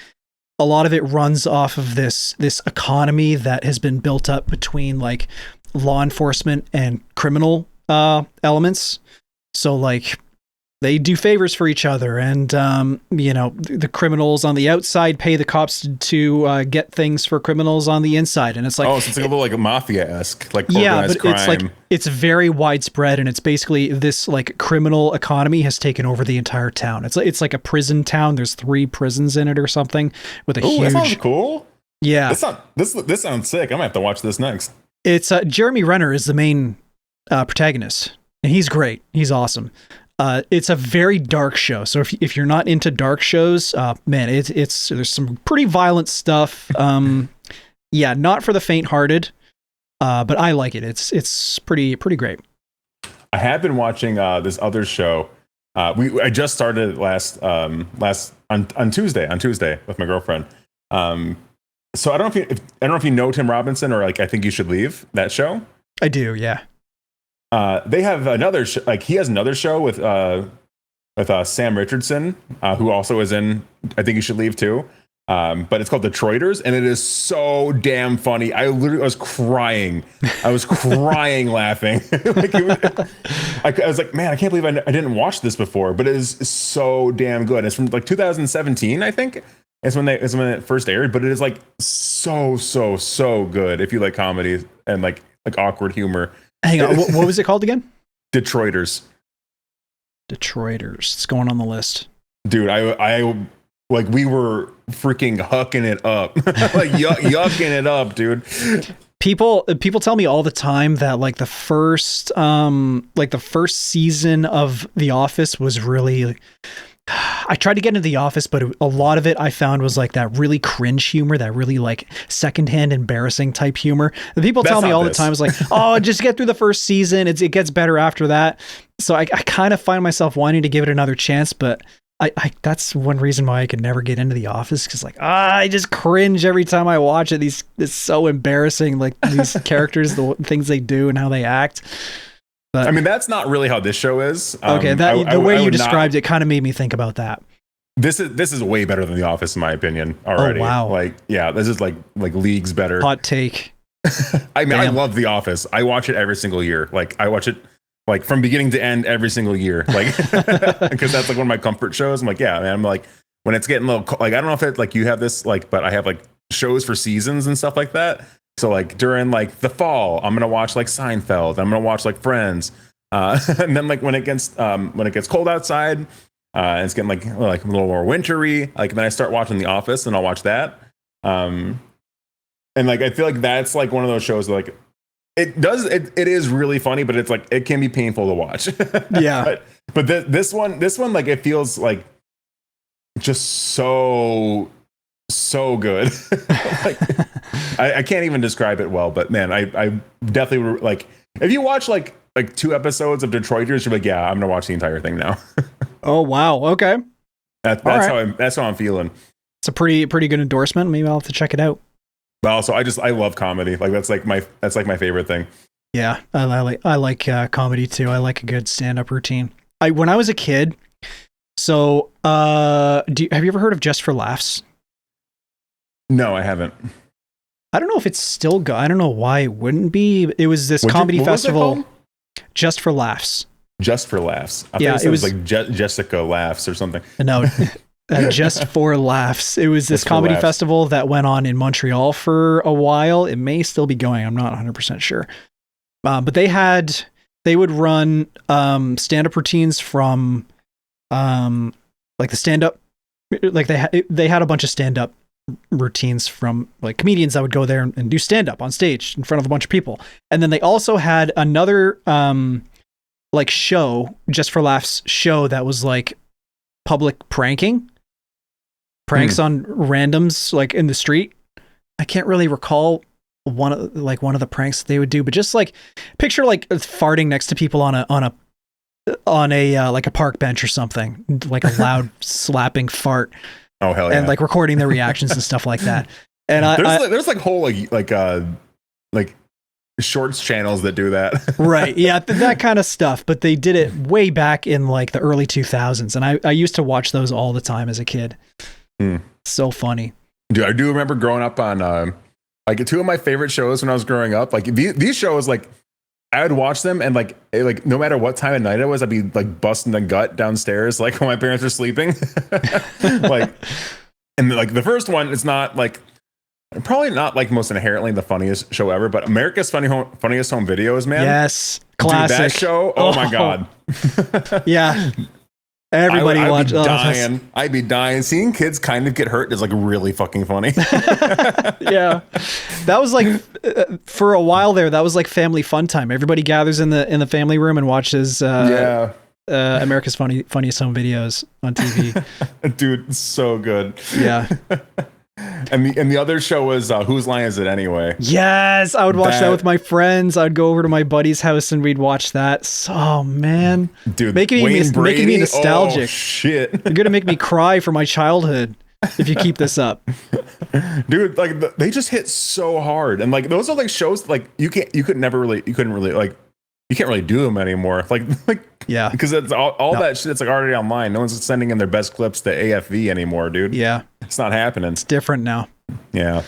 [SPEAKER 1] a lot of it runs off of this economy that has been built up between like law enforcement and criminal elements. So like they do favors for each other, and the criminals on the outside pay the cops to get things for criminals on the inside, and it's like,
[SPEAKER 2] so it's like a little like mafia-esque, like
[SPEAKER 1] organized
[SPEAKER 2] crime.
[SPEAKER 1] It's like it's very widespread, and it's basically this like criminal economy has taken over the entire town. It's like a prison town. There's 3 prisons in it or something with a huge.
[SPEAKER 2] That sounds cool.
[SPEAKER 1] Yeah,
[SPEAKER 2] this sounds sick. I'm gonna have to watch this next.
[SPEAKER 1] It's Jeremy Renner is the main protagonist, and he's great. He's awesome. It's a very dark show, so if you're not into dark shows, man, it's there's some pretty violent stuff. Yeah, not for the faint-hearted, but I like it. It's pretty great.
[SPEAKER 2] I have been watching this other show. I just started last on Tuesday with my girlfriend. So I don't know if you know Tim Robinson or like I Think You Should Leave, that show.
[SPEAKER 1] I do, yeah.
[SPEAKER 2] They have another he has another show with Sam Richardson, who also is in I Think You Should Leave too. But it's called Detroiters, and it is so damn funny. I was crying. I was crying laughing. I was like, man, I can't believe I didn't watch this before. But it is so damn good. It's from like 2017, I think. It's when it first aired. But it is like so good if you like comedy and like awkward humor.
[SPEAKER 1] Hang on, what was it called again?
[SPEAKER 2] Detroiters.
[SPEAKER 1] It's going on the list.
[SPEAKER 2] Dude, I like we were freaking hucking it up. Like yucking it up, dude.
[SPEAKER 1] People tell me all the time that like the first season of The Office was really I tried to get into The Office, but a lot of it I found was like that really cringe humor, that really like secondhand embarrassing type humor. And people tell me all the time, it's like, oh, just get through the first season. It gets better after that. So I kind of find myself wanting to give it another chance, but I that's one reason why I could never get into The Office, because like I just cringe every time I watch it. It's so embarrassing, like these characters, the things they do and how they act. But,
[SPEAKER 2] I mean, that's not really how this show is.
[SPEAKER 1] Okay, the way you described it kind of made me think about that.
[SPEAKER 2] This is way better than The Office, in my opinion. Already,
[SPEAKER 1] oh, wow.
[SPEAKER 2] Like, yeah, this is like leagues better.
[SPEAKER 1] Hot take.
[SPEAKER 2] I mean, I love The Office. I watch it every single year. Like, I watch it like from beginning to end every single year. Like, because that's like one of my comfort shows. I'm like, yeah, man. I'm like, when it's getting a little like, I don't know if it like you have this like, but I have like shows for seasons and stuff like that. So like during like the fall, I'm gonna watch like Seinfeld. I'm gonna watch like Friends, and then like when it gets cold outside, and it's getting like a little more wintry. Like then I start watching The Office, and I'll watch that. And like I feel like that's like one of those shows that, like it does. It is really funny, but it's like it can be painful to watch.
[SPEAKER 1] Yeah.
[SPEAKER 2] but this one, like it feels like just so good. Like, I can't even describe it well, but man, I definitely like if you watch like 2 episodes of Detroiters, you're like, yeah, I'm gonna watch the entire thing now.
[SPEAKER 1] Oh wow. Okay.
[SPEAKER 2] That's how I'm feeling.
[SPEAKER 1] It's a pretty good endorsement. Maybe I'll have to check it out.
[SPEAKER 2] But also, I love comedy. Like that's like my favorite thing.
[SPEAKER 1] Yeah, I like comedy too. I like a good stand-up routine. When I was a kid, so have you ever heard of Just for Laughs?
[SPEAKER 2] No, I haven't.
[SPEAKER 1] I don't know if it's still I don't know why it wouldn't be. It was this comedy festival, Just for Laughs.
[SPEAKER 2] Just for Laughs. I thought it was like Jessica Laughs or something.
[SPEAKER 1] No, Just for Laughs. It was this comedy festival that went on in Montreal for a while. It may still be going. I'm not 100% sure. But they would run stand-up routines from like the stand-up, like they had a bunch of stand-up routines from like comedians that would go there and do stand-up on stage in front of a bunch of people. And then they also had another like show, Just for Laughs show, that was like public pranks on randoms like in the street. I can't really recall one of the pranks they would do, but just like picture like farting next to people on a like a park bench or something, like a loud slapping fart.
[SPEAKER 2] Oh hell yeah!
[SPEAKER 1] And like recording their reactions and stuff like that. And
[SPEAKER 2] there's like whole like shorts channels that do that.
[SPEAKER 1] Right? Yeah, that kind of stuff. But they did it way back in like the early 2000s, and I used to watch those all the time as a kid. So funny.
[SPEAKER 2] Dude, I do remember growing up on like 2 of my favorite shows when I was growing up. Like these shows, like I would watch them and like no matter what time of night it was, I'd be like busting the gut downstairs, like when my parents were sleeping. Like, and like the first one, it's not like probably not like most inherently the funniest show ever, but America's Funniest Home Videos, man.
[SPEAKER 1] Yes, classic.
[SPEAKER 2] Dude, that show. Oh my god.
[SPEAKER 1] Yeah. Everybody watched.
[SPEAKER 2] I'd be dying. Seeing kids kind of get hurt is like really fucking funny.
[SPEAKER 1] Yeah, that was like for a while there. That was like family fun time. Everybody gathers in the family room and watches. America's Funniest Home Videos on TV.
[SPEAKER 2] Dude, so good.
[SPEAKER 1] Yeah.
[SPEAKER 2] And the other show was Whose Line Is It Anyway?
[SPEAKER 1] Yes, I would watch that with my friends. I'd go over to my buddy's house and we'd watch that. Oh man,
[SPEAKER 2] dude,
[SPEAKER 1] making me nostalgic.
[SPEAKER 2] Oh, shit,
[SPEAKER 1] you're gonna make me cry for my childhood if you keep this up,
[SPEAKER 2] dude. Like they just hit so hard, and like those are like shows like you can't really do them anymore. Like
[SPEAKER 1] yeah,
[SPEAKER 2] because it's all that shit. It's like already online. No one's sending in their best clips to AFV anymore, dude.
[SPEAKER 1] Yeah,
[SPEAKER 2] it's not happening.
[SPEAKER 1] It's different now.
[SPEAKER 2] Yeah.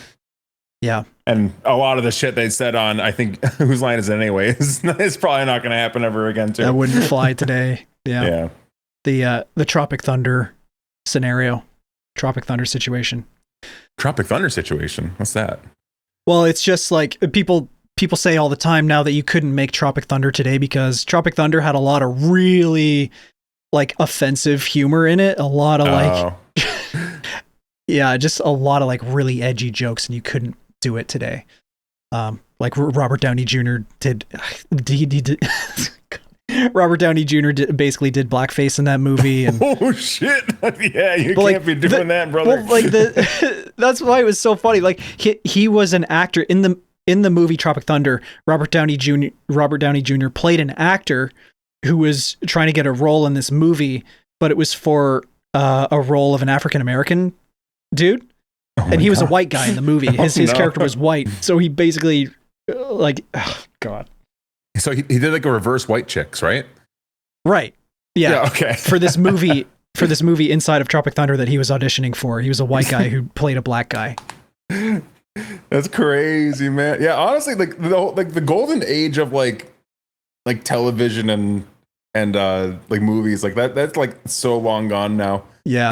[SPEAKER 1] Yeah.
[SPEAKER 2] And a lot of the shit they said on, I think, Whose Line Is It Anyway? Is probably not going to happen ever again, too.
[SPEAKER 1] That wouldn't fly today. Yeah.
[SPEAKER 2] Yeah.
[SPEAKER 1] The Tropic Thunder scenario. Tropic Thunder situation.
[SPEAKER 2] Tropic Thunder situation? What's that?
[SPEAKER 1] Well, it's just like people say all the time now that you couldn't make Tropic Thunder today because Tropic Thunder had a lot of really like offensive humor in it. A lot of like, yeah, just a lot of like really edgy jokes, and you couldn't do it today. Like Robert Downey Jr. did Robert Downey Jr. basically did blackface in that movie. And,
[SPEAKER 2] oh shit! Yeah, you can't be doing that, brother.
[SPEAKER 1] Well, like that's why it was so funny. Like he was an actor in the movie Tropic Thunder. Robert Downey Jr. played an actor who was trying to get a role in this movie, but it was for a role of an African American dude. And he was a white guy in the movie. His character was white. So he basically God.
[SPEAKER 2] So he did like a reverse White Chicks, right?
[SPEAKER 1] Right. Yeah.
[SPEAKER 2] Okay.
[SPEAKER 1] for this movie inside of Tropic Thunder that he was auditioning for, he was a white guy who played a black guy.
[SPEAKER 2] That's crazy, man. Yeah, honestly, like the golden age of like television and like movies like that's like so long gone now.
[SPEAKER 1] Yeah.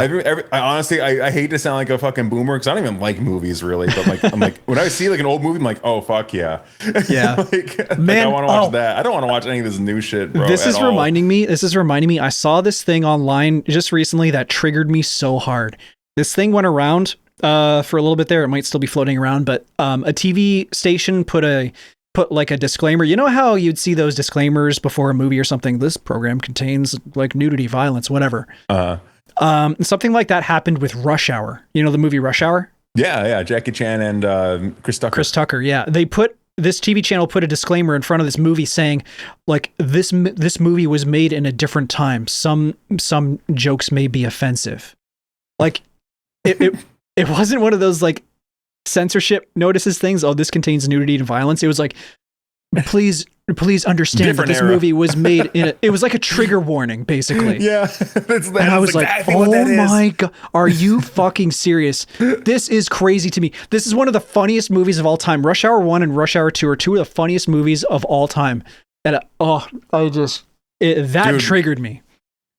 [SPEAKER 2] I honestly I hate to sound like a fucking boomer because I don't even like movies really, but like I'm like when I see like an old movie I'm like, oh fuck yeah.
[SPEAKER 1] Yeah.
[SPEAKER 2] Man, I want to watch that. I don't want to watch any of this new shit, bro.
[SPEAKER 1] This is reminding me I saw this thing online just recently that triggered me so hard. This thing went around for a little bit there. It might still be floating around, but a TV station put put like a disclaimer. You know how you'd see those disclaimers before a movie or something? This program contains like nudity, violence, whatever. Something like that happened with Rush Hour. You know the movie Rush Hour?
[SPEAKER 2] Yeah. Jackie Chan and Chris Tucker.
[SPEAKER 1] Chris Tucker, yeah. This TV channel put a disclaimer in front of this movie saying, like, this movie was made in a different time. Some jokes may be offensive. Like, it wasn't one of those like censorship notices things. Oh, this contains nudity and violence. It was like, please understand
[SPEAKER 2] Different
[SPEAKER 1] that this
[SPEAKER 2] era.
[SPEAKER 1] movie was made it was like a trigger warning, basically.
[SPEAKER 2] Yeah.
[SPEAKER 1] And I was like, oh my God, are you fucking serious? This is crazy to me. This is one of the funniest movies of all time. Rush Hour 1 and Rush Hour 2 are two of the funniest movies of all time. And that triggered me.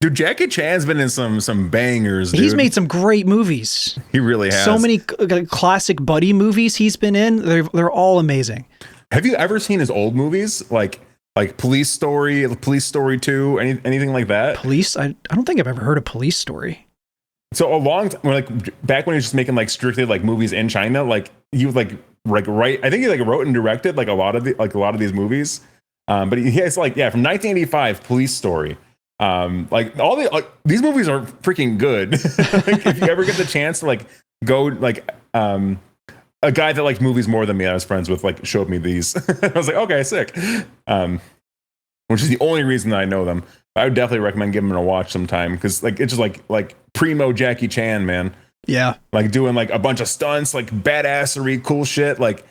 [SPEAKER 2] Dude, Jackie Chan's been in some bangers, dude.
[SPEAKER 1] He's made some great movies.
[SPEAKER 2] He really has.
[SPEAKER 1] So many classic buddy movies he's been in. They're all amazing.
[SPEAKER 2] Have you ever seen his old movies? Like Police Story 2, anything like that?
[SPEAKER 1] Police? I don't think I've ever heard of Police Story.
[SPEAKER 2] So a long time, like back when he was just making like strictly like movies in China, like he was like write. I think he like wrote and directed like a lot of these movies. But he has like from 1985, Police Story. Like all these movies are freaking good. Like, if you ever get the chance to like go like a guy that likes movies more than me, I was friends with, like showed me these. I was like, okay, sick. Which is the only reason that I know them. I would definitely recommend giving them a watch sometime because like it's just like primo Jackie Chan, man.
[SPEAKER 1] Yeah,
[SPEAKER 2] like doing like a bunch of stunts, like badassery, cool shit. Like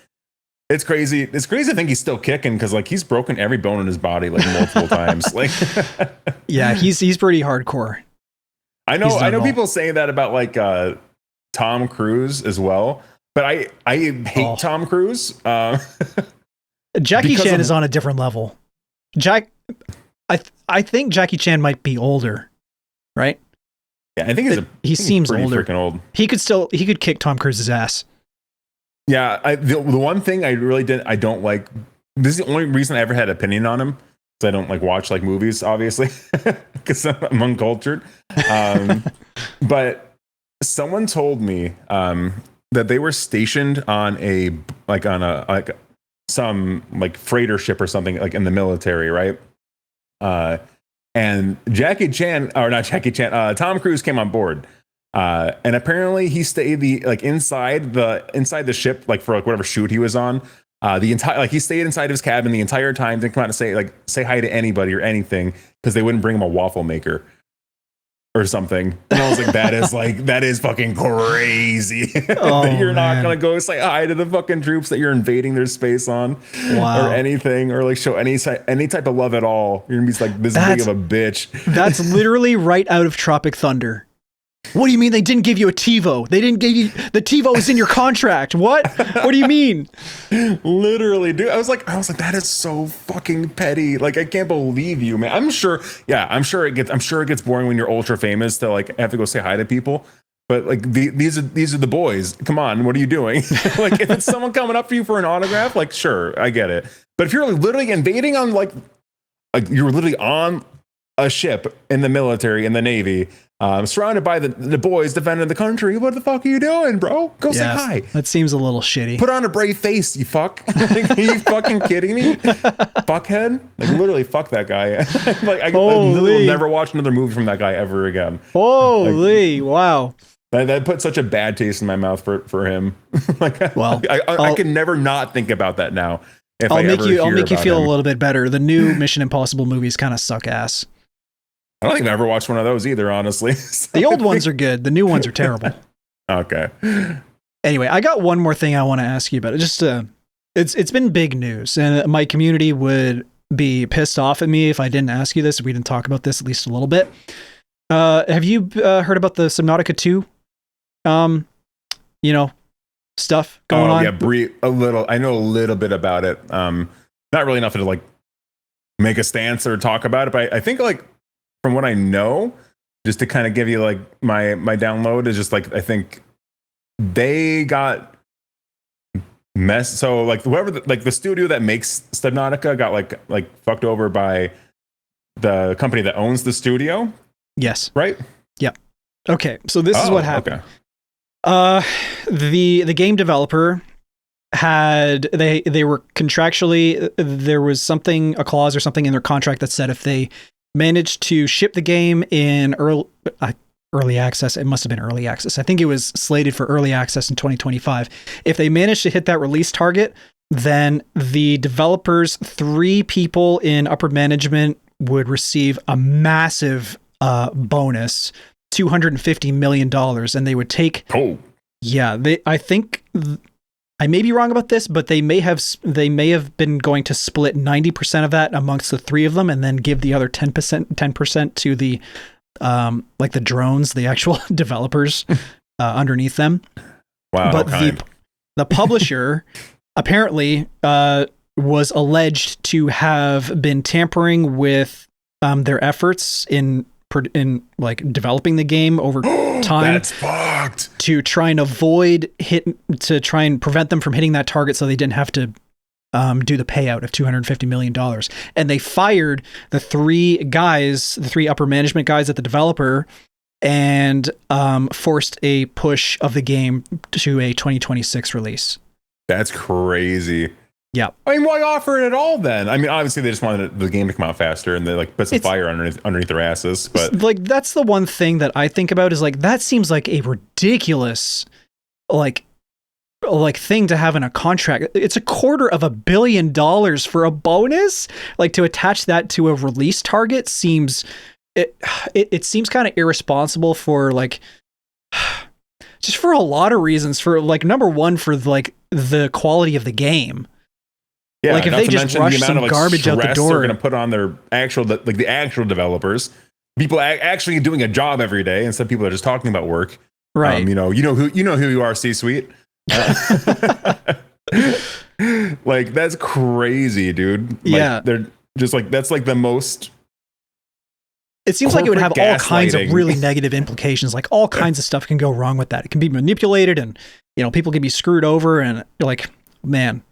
[SPEAKER 2] it's crazy. It's crazy to think he's still kicking because like he's broken every bone in his body like multiple times. Like,
[SPEAKER 1] yeah, he's pretty hardcore.
[SPEAKER 2] I know people say that about like Tom Cruise as well, but I hate Tom Cruise.
[SPEAKER 1] Jackie Chan is on a different level. I think Jackie Chan might be older, right?
[SPEAKER 2] Yeah, I think
[SPEAKER 1] he seems older.
[SPEAKER 2] Freaking old.
[SPEAKER 1] He could kick Tom Cruise's ass. Yeah,
[SPEAKER 2] the one thing I don't like. This is the only reason I ever had an opinion on him. Because I don't like watch like movies, obviously, because I'm uncultured. But someone told me that they were stationed on some freighter ship or something like in the military, right? And Tom Cruise came on board. And apparently he stayed inside the ship, like for like whatever shoot he was on. He stayed inside his cabin the entire time, didn't come out and say hi to anybody or anything because they wouldn't bring him a waffle maker or something. And I was like, that is fucking crazy. That you're not gonna go say hi to the fucking troops that you're invading their space on, or anything, or like show any type of love at all. You're gonna be like this big of a bitch.
[SPEAKER 1] That's literally right out of Tropic Thunder. What do you mean they didn't give you a TiVo? They didn't give you the TiVo is in your contract. What? What do you mean?
[SPEAKER 2] Literally, dude. I was like, that is so fucking petty. Like, I can't believe you, man. I'm sure it gets boring when you're ultra famous to like have to go say hi to people. But like these are the boys. Come on, what are you doing? Like, if it's someone coming up to you for an autograph, like sure, I get it. But if you're literally invading on like you're literally on a ship in the military, in the Navy, surrounded by the boys defending the country. What the fuck are you doing, bro? Go say hi.
[SPEAKER 1] That seems a little shitty.
[SPEAKER 2] Put on a brave face, you fuck. Like, are you fucking kidding me? Fuckhead? Like, literally, fuck that guy. I will never watch another movie from that guy ever again.
[SPEAKER 1] Holy, wow.
[SPEAKER 2] That put such a bad taste in my mouth for him. I can never not think about that now.
[SPEAKER 1] I'll make you feel a little bit better. The new Mission Impossible movies kind of suck ass.
[SPEAKER 2] I don't think I've ever watched one of those either, honestly.
[SPEAKER 1] The old ones are good. The new ones are terrible.
[SPEAKER 2] Okay.
[SPEAKER 1] Anyway, I got one more thing I want to ask you about. It's been big news, and my community would be pissed off at me if I didn't ask you this, if we didn't talk about this at least a little bit. Have you heard about the Subnautica 2? Stuff going on?
[SPEAKER 2] Yeah, a little. I know a little bit about it. Not really enough to like make a stance or talk about it, but I think like from what I know, just to kind of give you like my download is just like I think they got messed. So like whoever the studio that makes Subnautica got like fucked over by the company that owns the studio.
[SPEAKER 1] Yes.
[SPEAKER 2] Right.
[SPEAKER 1] Yep. Okay. So this is what happened.
[SPEAKER 2] Okay.
[SPEAKER 1] The game developer they were contractually, there was a clause or something in their contract that said if they managed to ship the game in early access, it must have been early access. I think it was slated for early access in 2025. If they managed to hit that release target, then the developers, 3 people in upper management, would receive a massive bonus, $250 million, and they would take.
[SPEAKER 2] Oh,
[SPEAKER 1] yeah. I think. I may be wrong about this, but they may have been going to split 90% of that amongst the 3 of them, and then give the other 10% to the like the drones, the actual developers underneath them.
[SPEAKER 2] Wow!
[SPEAKER 1] But the publisher apparently was alleged to have been tampering with their efforts in like developing the game over time.
[SPEAKER 2] That's fucked.
[SPEAKER 1] To try and prevent them from hitting that target, so they didn't have to do the payout of $250 million. And they fired the 3 upper management guys at the developer, and forced a push of the game to a 2026 release.
[SPEAKER 2] That's crazy.
[SPEAKER 1] Yeah.
[SPEAKER 2] I mean, why offer it at all then? I mean, obviously they just wanted the game to come out faster, and they like put some fire underneath their asses. But
[SPEAKER 1] like, that's the one thing that I think about is like, that seems like a ridiculous like thing to have in a contract. It's $250 million for a bonus. Like, to attach that to a release target seems it seems kind of irresponsible for like just for a lot of reasons. For like, number one, for like the quality of the game.
[SPEAKER 2] yeah,
[SPEAKER 1] like if they just rush some garbage out the door,
[SPEAKER 2] they're going to put on their actual the actual developers, people actually doing a job every day instead of people that are just talking about work.
[SPEAKER 1] Right.
[SPEAKER 2] You know who you are, C-suite. Like, that's crazy, dude. Like,
[SPEAKER 1] yeah,
[SPEAKER 2] they're just like, that's like the most.
[SPEAKER 1] It seems like it would have all kinds of
[SPEAKER 2] gaslighting.
[SPEAKER 1] really negative implications. Like, all kinds of stuff can go wrong with that. It can be manipulated, and people can be screwed over, and you're like, man.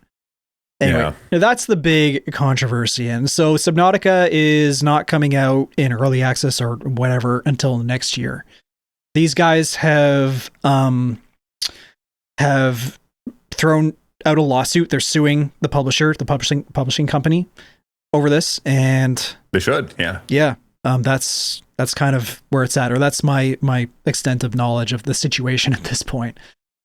[SPEAKER 1] Anyway, that's the big controversy. And so Subnautica is not coming out in early access or whatever until next year. These guys have thrown out a lawsuit. They're suing the publisher, the publishing company, over this, and
[SPEAKER 2] They should, yeah.
[SPEAKER 1] yeah. That's kind of where it's at, or that's my extent of knowledge of the situation at this point.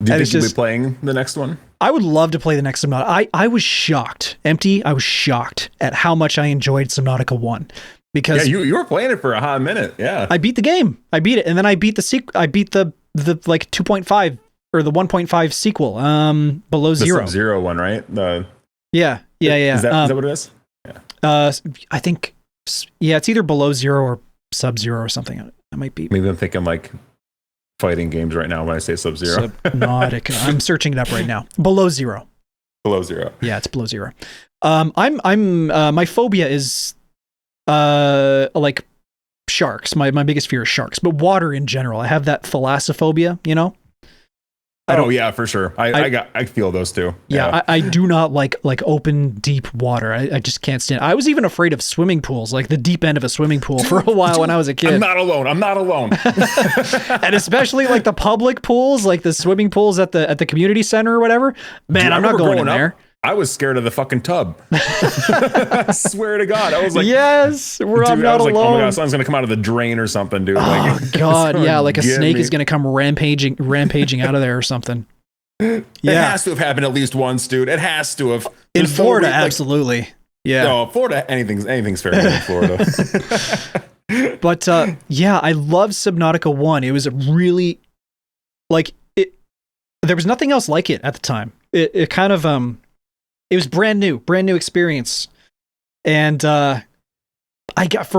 [SPEAKER 2] Do you think you'll be playing the next one?
[SPEAKER 1] I would love to play the next Subnautica. I was shocked, I was shocked at how much I enjoyed Subnautica 1. Because
[SPEAKER 2] you were playing it for a hot minute, yeah.
[SPEAKER 1] I beat the game. I beat it, and then I beat I beat the like 2.5 or the 1.5 sequel, Below Zero.
[SPEAKER 2] The Sub-Zero one, right?
[SPEAKER 1] Yeah.
[SPEAKER 2] Is that what it is?
[SPEAKER 1] Yeah. I think, yeah, it's either Below Zero or Sub-Zero or something. It might be.
[SPEAKER 2] Maybe I'm thinking like fighting games right now when I say Sub-Zero.
[SPEAKER 1] Subnautica. I'm searching it up right now. Below Zero.
[SPEAKER 2] Below Zero.
[SPEAKER 1] Yeah, it's Below Zero. My phobia is like sharks. My biggest fear is sharks, but water in general. I have that thalassophobia,
[SPEAKER 2] Oh yeah, for sure. I feel those too.
[SPEAKER 1] Yeah, I do not like open deep water. I just can't stand it. I was even afraid of swimming pools, like the deep end of a swimming pool for a while when I was a kid.
[SPEAKER 2] I'm not alone.
[SPEAKER 1] And especially like the public pools, like the swimming pools at the community center or whatever. Man, I'm not going in there.
[SPEAKER 2] I was scared of the fucking tub. I swear to God. I was like,
[SPEAKER 1] yes, I'm not alone.
[SPEAKER 2] Like, oh my God, something's going to come out of the drain or something, dude.
[SPEAKER 1] Oh God. Yeah. Like a snake is going to come rampaging out of there or something.
[SPEAKER 2] Yeah. It has to have happened at least once, dude. It has to have.
[SPEAKER 1] In Florida, absolutely. Yeah.
[SPEAKER 2] No, Florida, anything's fair in Florida.
[SPEAKER 1] But yeah, I love Subnautica 1. It was a really, like, there was nothing else like it at the time. It kind of, it was brand new experience. And for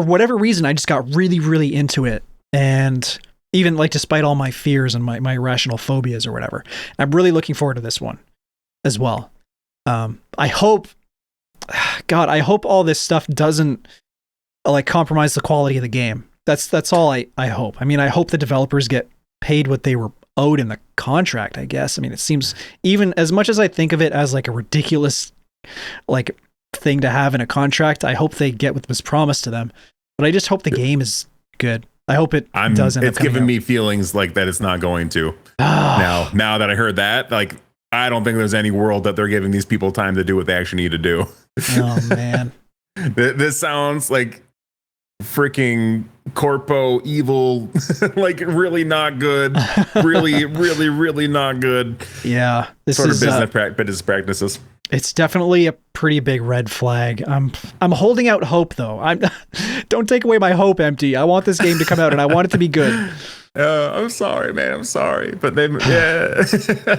[SPEAKER 1] whatever reason, I just got really, really into it. And even like, despite all my fears and my irrational phobias or whatever, I'm really looking forward to this one as well. I hope all this stuff doesn't like compromise the quality of the game. That's all I hope. I mean, I hope the developers get paid what they were owed in the contract, I guess. I mean, it seems, even as much as I think of it as like a ridiculous like thing to have in a contract, I hope they get what was promised to them. But I just hope the game is good. I hope it does end up
[SPEAKER 2] It's giving me feelings like that it's not going to. Now that I heard that, like, I don't think there's any world that they're giving these people time to do what they actually need to do.
[SPEAKER 1] Oh man.
[SPEAKER 2] This sounds like freaking corpo evil, like really not good, really not good.
[SPEAKER 1] Yeah, this
[SPEAKER 2] sort
[SPEAKER 1] is
[SPEAKER 2] of business practices.
[SPEAKER 1] It's definitely a pretty big red flag. I'm holding out hope though. Don't take away my hope, Empty. I want this game to come out and I want it to be good.
[SPEAKER 2] I'm sorry, man. I'm sorry, but yeah,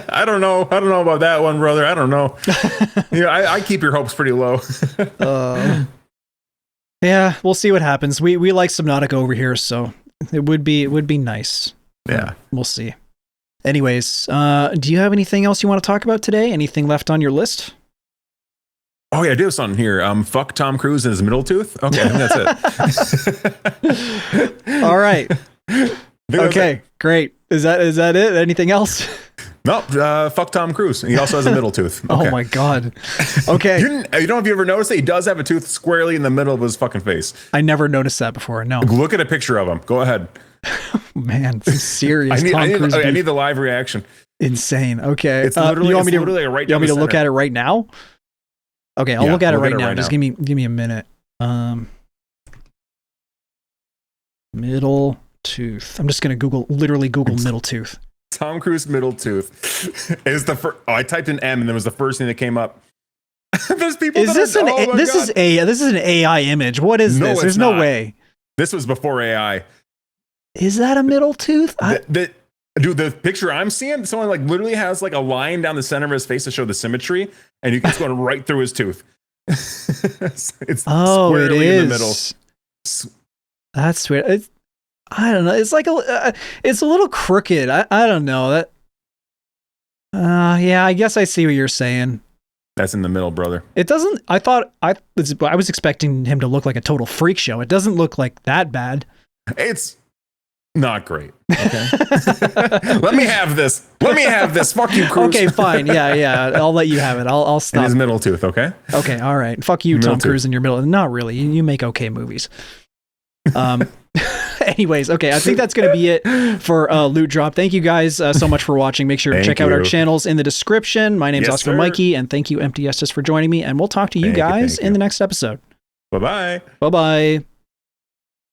[SPEAKER 2] I don't know about that one, brother. I don't know. I keep your hopes pretty low.
[SPEAKER 1] Yeah, we'll see what happens. We like Subnautica over here, so it would be nice.
[SPEAKER 2] Yeah,
[SPEAKER 1] we'll see. Anyways, do you have anything else you want to talk about today? Anything left on your list?
[SPEAKER 2] Oh yeah, I do have something here. Fuck Tom Cruise and his middle tooth. Okay, I think that's it.
[SPEAKER 1] All right. Okay, great. Is that it? Anything else?
[SPEAKER 2] Nope. Fuck Tom Cruise. He also has a middle tooth. Okay.
[SPEAKER 1] Oh my god. Okay.
[SPEAKER 2] You don't know if you ever noticed that he does have a tooth squarely in the middle of his fucking face.
[SPEAKER 1] I never noticed that before. No.
[SPEAKER 2] Look at a picture of him. Go ahead.
[SPEAKER 1] Man, some serious.
[SPEAKER 2] I need the live reaction.
[SPEAKER 1] Insane. Okay.
[SPEAKER 2] It's literally,
[SPEAKER 1] you want me to
[SPEAKER 2] look
[SPEAKER 1] at it right now? Okay, I'll look at it right now. Just give me a minute. Middle tooth. I'm just gonna Google middle tooth.
[SPEAKER 2] Tom Cruise middle tooth is the first. Oh, I typed in M and it was the first thing that came up. There's people. This is an AI image. What is this? There's no way. This was before AI.
[SPEAKER 1] Is that a middle tooth?
[SPEAKER 2] Dude, the picture I'm seeing, someone like literally has like a line down the center of his face to show the symmetry, and it's going right through his tooth. It's squarely in the middle.
[SPEAKER 1] That's weird. I don't know. It's like it's a little crooked. I don't know that. Yeah, I guess I see what you're saying.
[SPEAKER 2] That's in the middle, brother.
[SPEAKER 1] It doesn't. I was expecting him to look like a total freak show. It doesn't look like that bad.
[SPEAKER 2] It's not great. Okay. Let me have this. Fuck you, Cruise.
[SPEAKER 1] Okay, fine. Yeah. I'll let you have it. I'll stop.
[SPEAKER 2] And his middle tooth. Okay.
[SPEAKER 1] Okay. All right. Fuck you, Tom Cruise, in your middle. Not really. You make okay movies. Anyways, okay, I think that's going to be it for Loot Drop. Thank you guys so much for watching. Make sure to check out our channels in the description. My name's Oscar Mikey, and thank you, Empty Estes, for joining me, and we'll talk to you guys in the next episode.
[SPEAKER 2] Bye-bye.
[SPEAKER 1] Bye-bye.